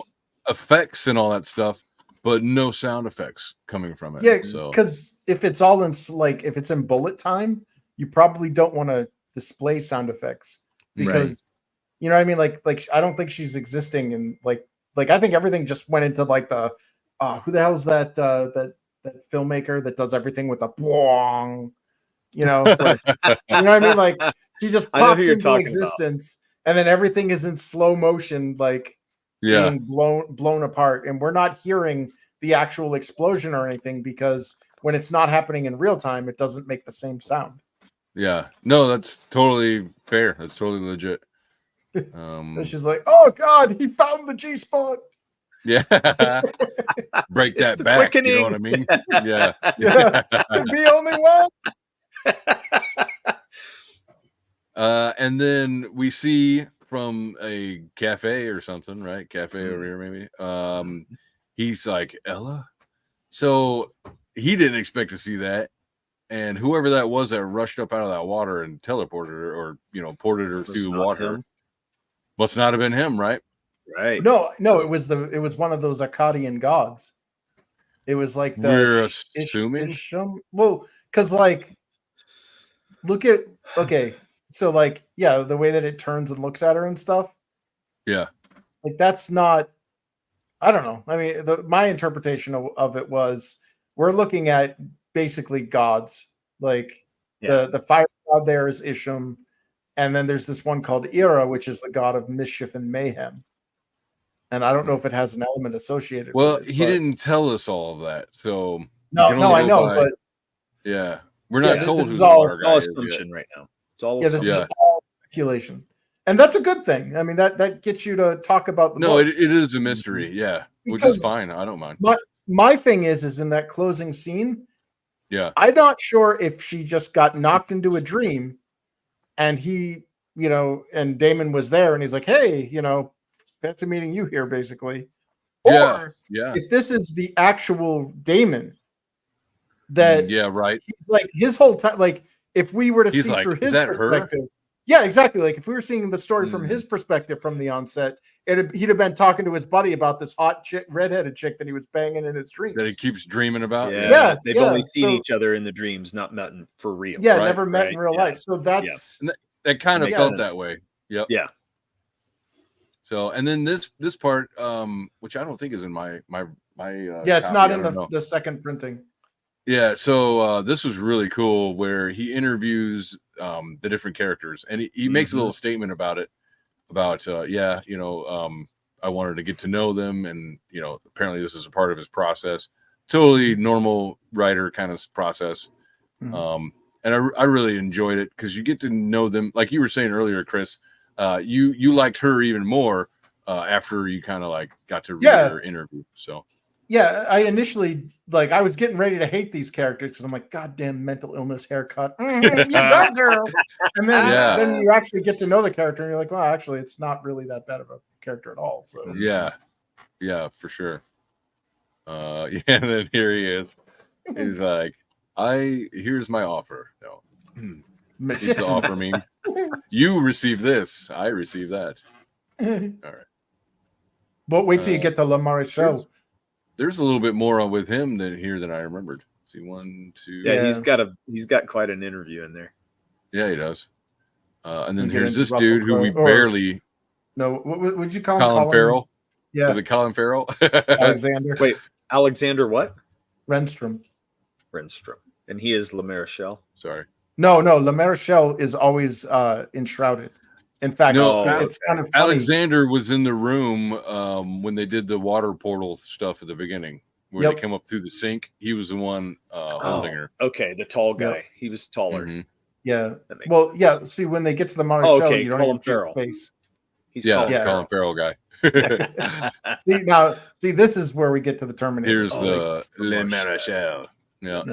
Effects and all that stuff, but no sound effects coming from it. Yeah, because if it's all in if it's in bullet time, you probably don't want to display sound effects because you know what I mean. Like I don't think she's existing in like I think everything just went into like the who the hell is that filmmaker that does everything with a blong. You know what I mean? Like she just popped into existence, and then everything is in slow motion, being blown apart, and we're not hearing the actual explosion or anything because when it's not happening in real time, it doesn't make the same sound. Yeah, no, that's totally fair. That's totally legit. And she's like, "Oh God, he found the G spot." Yeah, break that back. Quickening. You know what I mean? Yeah, be only one. And then we see from a cafe or something, right? Cafe over here, maybe. He's like, Ella. So he didn't expect to see that. And whoever that was that rushed up out of that water and teleported her or, ported her through the water must not have been him, right? Right. No, it was one of those Akkadian gods. It was like we're assuming. Well, because look at so the way that it turns and looks at her and stuff. Yeah. That's not. I don't know. I mean, my interpretation of it was we're looking at basically gods. Like the fire god there is Isham, and then there's this one called Ira, which is the god of mischief and mayhem. And I don't know if it has an element associated with it. He didn't tell us all of that, so no, I know, but we're not told who the water guy is assumption right now. It's all this is all speculation, and that's a good thing. I mean, that gets you to talk about the book. It is a mystery, which is fine. I don't mind. My thing is in that closing scene. Yeah, I'm not sure if she just got knocked into a dream, and he, and Damon was there, and he's like, "Hey, fancy meeting you here," basically. Or if this is the actual Damon, that right. He's like his whole time, like if we were to see through his perspective. Her? Yeah, exactly. Like if we were seeing the story from his perspective from the onset, he'd have been talking to his buddy about this hot chick, redheaded chick that he was banging in his dreams. That he keeps dreaming about. Yeah. They've only seen each other in the dreams, not met for real. Yeah, never met in real life. So that's that kind of felt that way. Yep. Yeah. So and then this part, which I don't think is in my it's copy. not in the second printing. Yeah, so this was really cool where he interviews the different characters, and he makes a little statement about it, about I wanted to get to know them, and apparently this is a part of his process. Totally normal writer kind of process, and I really enjoyed it because you get to know them, like you were saying earlier, Chris. You liked her even more after you kind of like got to read her interview. So. Yeah, I initially I was getting ready to hate these characters because I'm like, goddamn mental illness haircut. You go, girl. And then you actually get to know the character, and you're like, well, actually, it's not really that bad of a character at all. So yeah, for sure. And then here he is. He's like, here's my offer. No, he's to offer me. You receive this. I receive that. All right. But wait till you get to La Maréchal. There's a little bit more with him than I remembered. See, 1, 2. Yeah, he's got quite an interview in there. Yeah, he does. And then here's this dude who we barely. No, what would you call him? Colin Farrell. Yeah, was it Colin Farrell? Alexander. Wait, Alexander what? Renstrom, and he is La Maréchal. Sorry. No, La Maréchal is always enshrouded. In fact, it's kind of funny. Alexander was in the room when they did the water portal stuff at the beginning, where they came up through the sink. He was the one holding her. Okay, the tall guy. Yep. He was taller. Mm-hmm. Yeah. Well, yeah. See, when they get to the Maréchal, you don't even see his face. He's Colin Farrell guy. see, this is where we get to the Terminator. Here's the Le Maréchal. Yeah.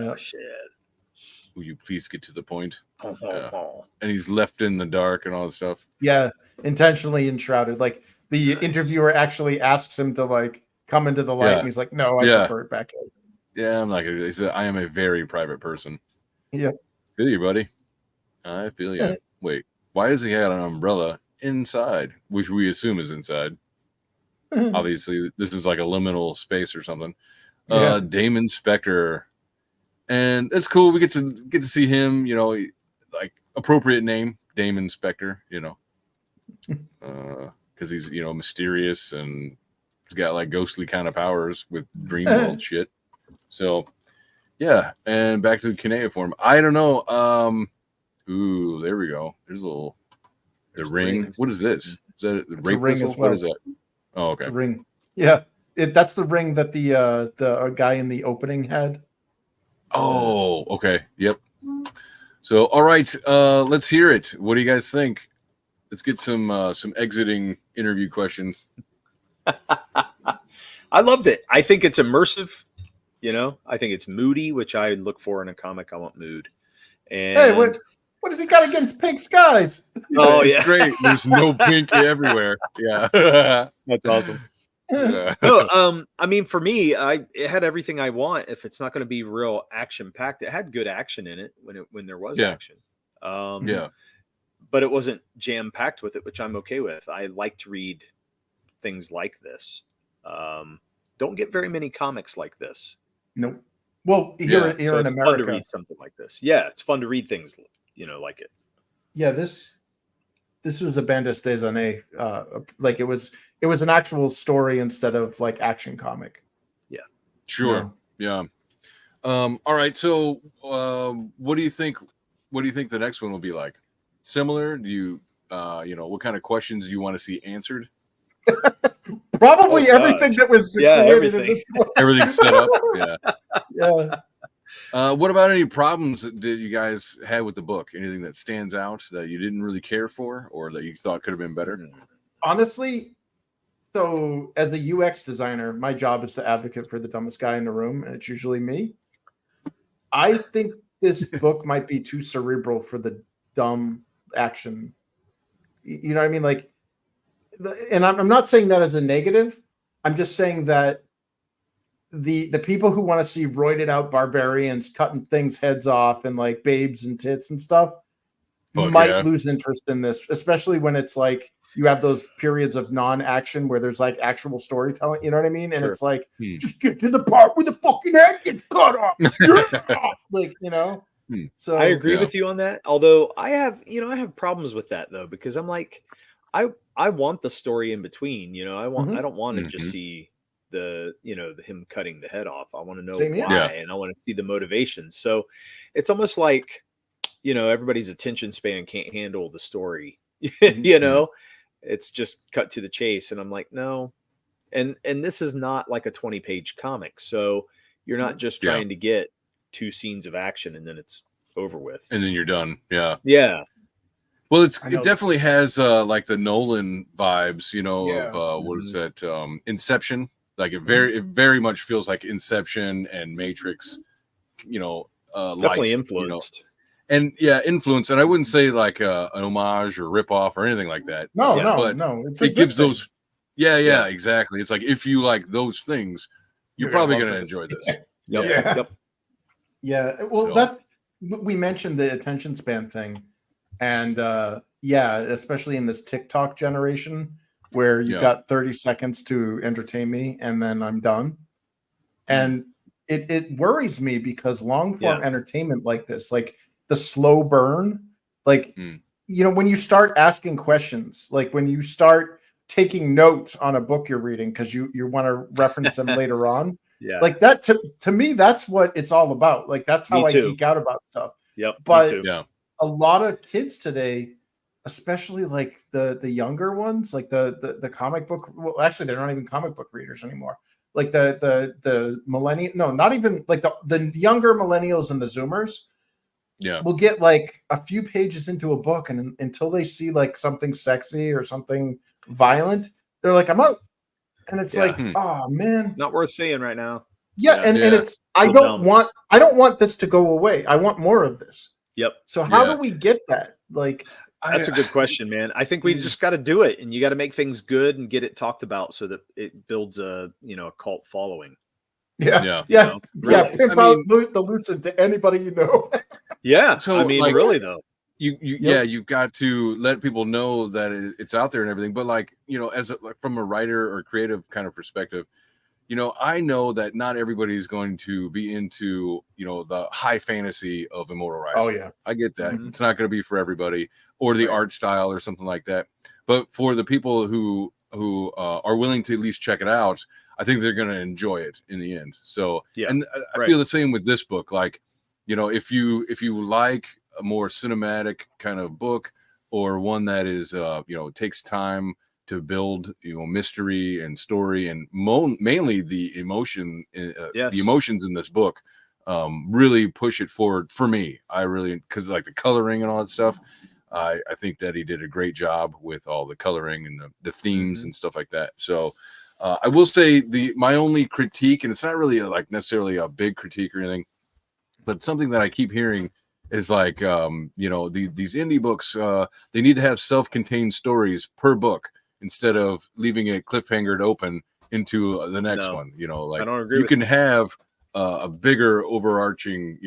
Will you please get to the point? And he's left in the dark and all that stuff. Yeah, intentionally enshrouded. Like the interviewer actually asks him to come into the light, and he's like, "No, I prefer it back in." Yeah, I'm not gonna. He said, "I am a very private person." Yeah, feel you, buddy. I feel you. Wait, why does he have an umbrella inside, which we assume is inside? Obviously, this is like a liminal space or something. Damon Spector. And it's cool. We get to see him, like appropriate name, Damon Spector, because he's mysterious and he's got like ghostly kind of powers with dream world shit. So yeah, and back to the cuneiform. I don't know. Ooh, there we go. There's the ring. Rings. What is this? Is that the rape whistle? What is that? Oh, okay. It's a ring. Yeah, that's the ring that the guy in the opening had. Oh, okay. Yep. So, all right, let's hear it. What do you guys think? Let's get some exiting interview questions. I loved it. I think it's immersive. I think it's moody, which I look for in a comic. I want mood. And hey, what has he got against pink skies? Oh, it's great. There's no pink everywhere. Yeah, that's awesome. No, I mean, for me, it had everything I want. If it's not going to be real action packed, it had good action in it when there was action. But it wasn't jam packed with it, which I'm okay with. I like to read things like this. Don't get very many comics like this. Nope. Well, here in America, fun to read something like this. Yeah, it's fun to read things, like it. Yeah, this was a bande dessinée. Like it was an actual story instead of like action comic. Yeah. Sure. Yeah. All right. So, what do you think? What do you think the next one will be like? Similar? Do you, what kind of questions do you want to see answered? Probably everything that was created in this book. Everything's set up. Yeah. Yeah. What about any problems that you guys had with the book? Anything that stands out that you didn't really care for, or that you thought could have been better? Honestly, so as a UX designer, my job is to advocate for the dumbest guy in the room, and it's usually me. I think this book might be too cerebral for the dumb action. You know what I mean? Like, and I'm not saying that as a negative. I'm just saying that the people who want to see roided out barbarians cutting things heads off and like babes and tits and stuff might lose interest in this, especially when it's like you have those periods of non-action where there's like actual storytelling, you know what I mean? And it's like, just get to the part where the fucking head gets cut off. Like, you know? So I agree with you on that. Although I have problems with that though, because I'm like, I want the story in between, I don't want to just see him cutting the head off. I want to know why, and I want to see the motivation. So it's almost like, everybody's attention span can't handle the story, it's just cut to the chase. And I'm like, no. And this is not like a 20-page comic. So you're not just trying to get 2 scenes of action and then it's over with. And then you're done. Yeah. Yeah. Well, it definitely has like the Nolan vibes, of what is that? Inception. Like it very much feels like Inception and Matrix, definitely influenced. And influence. And I wouldn't say like an homage or rip off or anything like that. No. It gives those. Yeah, exactly. It's like, if you like those things, you're probably going to enjoy this. Yeah. Well, we mentioned the attention span thing. And especially in this TikTok generation where you got 30 seconds to entertain me and then I'm done. And it worries me because long form entertainment like this, like the slow burn, like, when you start asking questions, like when you start taking notes on a book you're reading because you want to reference them later on. Yeah. Like that to me, that's what it's all about. Like that's how I geek out about stuff. Yep. But a lot of kids today, especially like the younger ones, like the comic book. Well, actually, they're not even comic book readers anymore. Like the millennial, no, not even like the younger millennials and the Zoomers. Yeah, will get like a few pages into a book, and until they see like something sexy or something violent, they're like, I'm out. And it's like, oh man, not worth seeing right now. Yeah, and it's I don't want this to go away. I want more of this. Yep. So how do we get that? Like, that's a good question, man. I think we just got to do it, and you got to make things good and get it talked about so that it builds a cult following. Yeah. Pimp out the Lucent to anybody you know. Yeah. So really though, you've got to let people know that it's out there and everything. But as from a writer or creative kind of perspective, I know that not everybody's going to be into, the high fantasy of Immortal Rising. Oh yeah, I get that. It's not going to be for everybody, or the art style or something like that. But for the people who are willing to at least check it out, I think they're going to enjoy it in the end. So, and I feel the same with this book. Like, if you like a more cinematic kind of book, or one that is, takes time to build, mystery and story, and mainly the emotion, the emotions in this book, really push it forward for me. I really, because like the coloring and all that stuff, I think that he did a great job with all the coloring and the themes and stuff like that. So I will say my only critique, and it's not really like necessarily a big critique or anything, but something that I keep hearing is like, these indie books, they need to have self-contained stories per book, instead of leaving it cliffhangered open into the next one. Like, I don't agree. You can have a bigger overarching,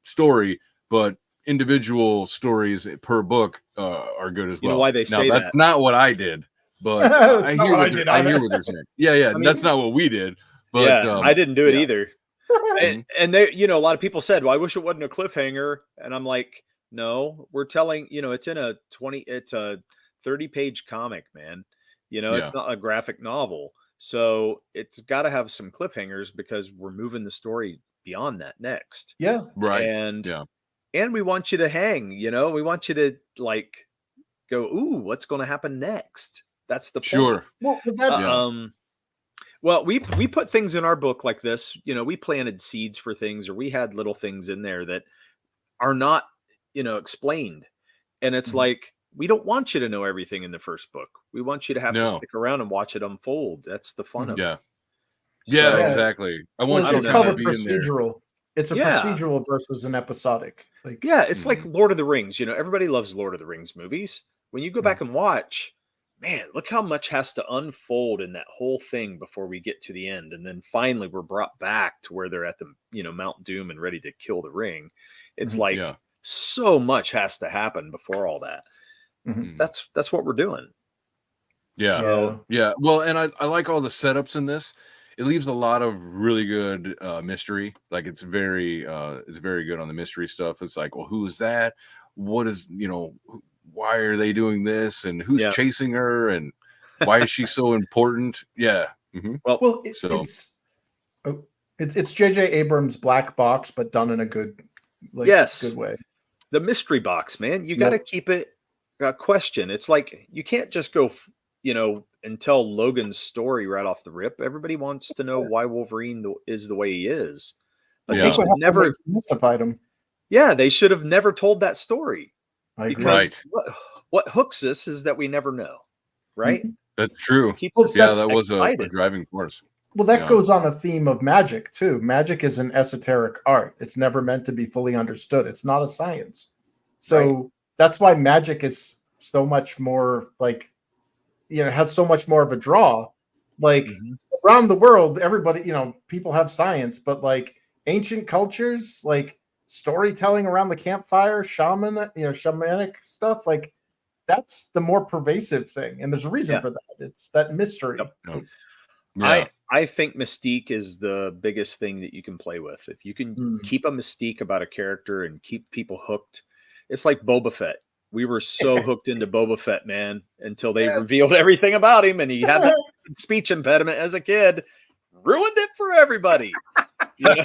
story, but individual stories per book are good as well. Why they say that's that? Not what I did, but I hear what they're saying. Yeah, that's not what we did. But I didn't do it either. And they, a lot of people said, "Well, I wish it wasn't a cliffhanger," and I'm like, "No, we're telling, it's in a 30-page comic, man. It's not a graphic novel, so it's got to have some cliffhangers because we're moving the story beyond that next. Yeah. Right. And we want you to hang, you know, we want you to like go, ooh, what's going to happen next? That's the point. Sure. Well, that's well, we put things in our book like this, you know, we planted seeds for things, or we had little things in there that are not, you know, explained. And it's like, we don't want you to know everything in the first book. We want you to have to stick around and watch it unfold. That's the fun of it. Yeah, exactly. I want you it's to called a be in there. procedural. It's a procedural versus an episodic. Like, it's like Lord of the Rings. You know, everybody loves Lord of the Rings movies. When you go back and watch, man, look how much has to unfold in that whole thing before we get to the end. And then finally we're brought back to where they're at the, you know, Mount Doom and ready to kill the ring. It's like so much has to happen before all that. That's what we're doing. Yeah. Well, and I like all the setups in this. It leaves a lot of really good mystery. Like it's very good on the mystery stuff. It's like, well, who is that? What is, you know, why are they doing this? And who's chasing her? And why is she so important? Yeah. Well, it's J.J. Abrams' Black Box, but done in a good, good way. The mystery box, man. You got to keep it a question. It's like you can't just go, you know, and tell Logan's story right off the rip. Everybody wants to know why Wolverine is the way he is. But they should never mystified him. Yeah, they should have never told that story. Because what hooks us is that we never know, right? That's true. That was a driving force. Well, that goes on a theme of magic too. Magic is an esoteric art. It's never meant to be fully understood. It's not a science. So that's why magic is so much more like, you know, has so much more of a draw. Like around the world, everybody, you know, people have science, but like ancient cultures, like storytelling around the campfire, shamanic stuff, like that's the more pervasive thing. And there's a reason for that. It's that mystery. I think mystique is the biggest thing that you can play with. If you can keep a mystique about a character and keep people hooked, it's like Boba Fett. We were so hooked into Boba Fett, man, until they revealed everything about him, and he had that speech impediment as a kid. Ruined it for everybody. Right?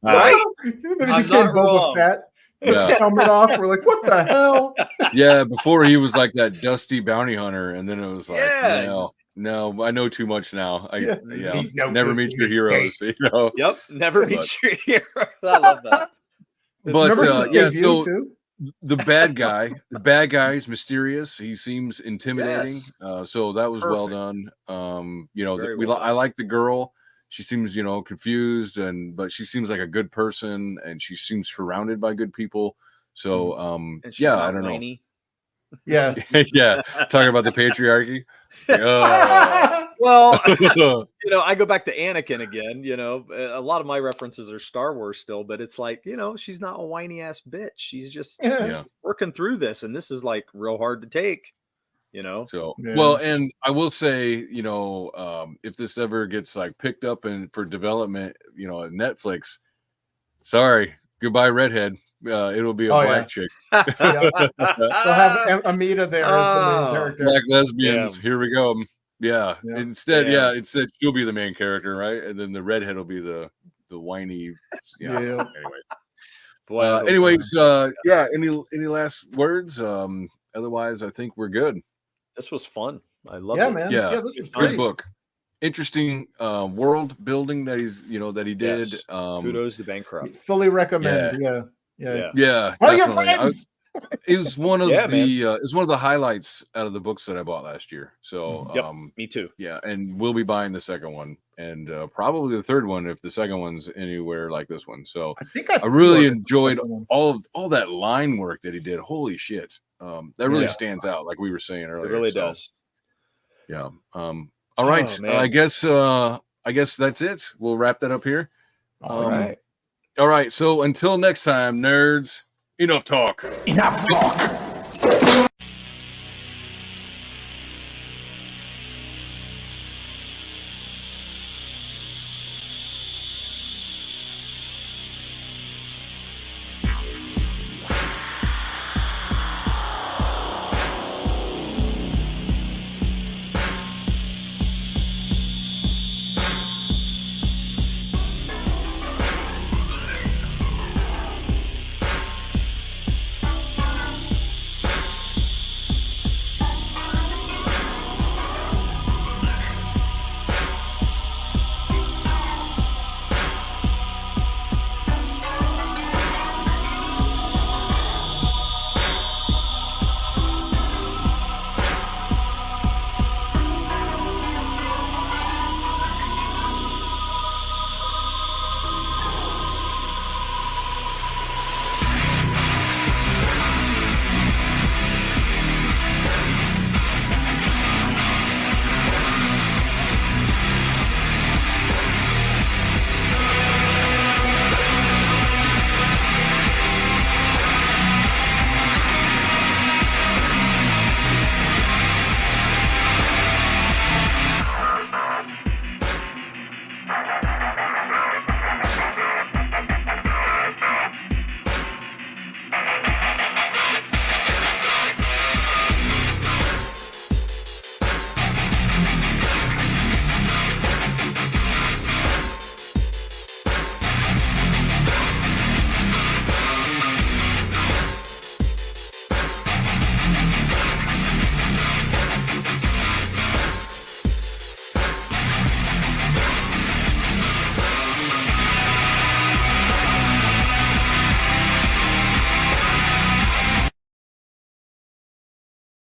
I'm not Boba Fett. Helmet off. We're like, what the hell? Yeah, before he was like that dusty bounty hunter, and then it was like, no, I know too much now. Never meet your heroes. You know? Yep, never meet your heroes. I love that. But so the bad guy is mysterious. He seems intimidating. So that was well done. You know, I like the girl. She seems, you know, confused, but she seems like a good person, and she seems surrounded by good people. So, I don't know. Yeah, talking about the patriarchy. Like, well, you know, I go back to Anakin again. You know, a lot of my references are Star Wars still, but it's like, you know, she's not a whiny ass bitch. She's just working through this, and this is like real hard to take. You know, so well, and I will say, you know, if this ever gets like picked up and for development, you know, at Netflix, sorry, goodbye redhead. It'll be a black chick. They'll have Amita there as the main character. Black lesbians. Here we go. Yeah. Instead, instead she'll be the main character, right? And then the redhead will be the whiny. Anyway. Anyways, any last words? Otherwise, I think we're good. This was fun. I love it. Man. Yeah, this was good book. Interesting world building that he did. Kudos to Bancroft. Fully recommend. Yeah. Tell your friends. It was one of it was one of the highlights out of the books that I bought last year. So me too. Yeah, and we'll be buying the second one and probably the third one if the second one's anywhere like this one. So I really enjoyed all that line work that he did. Holy shit. That really stands out, like we were saying earlier. It really does. Yeah. All right. I guess that's it. We'll wrap that up here. All right. All right. So until next time, nerds, enough talk. Enough talk.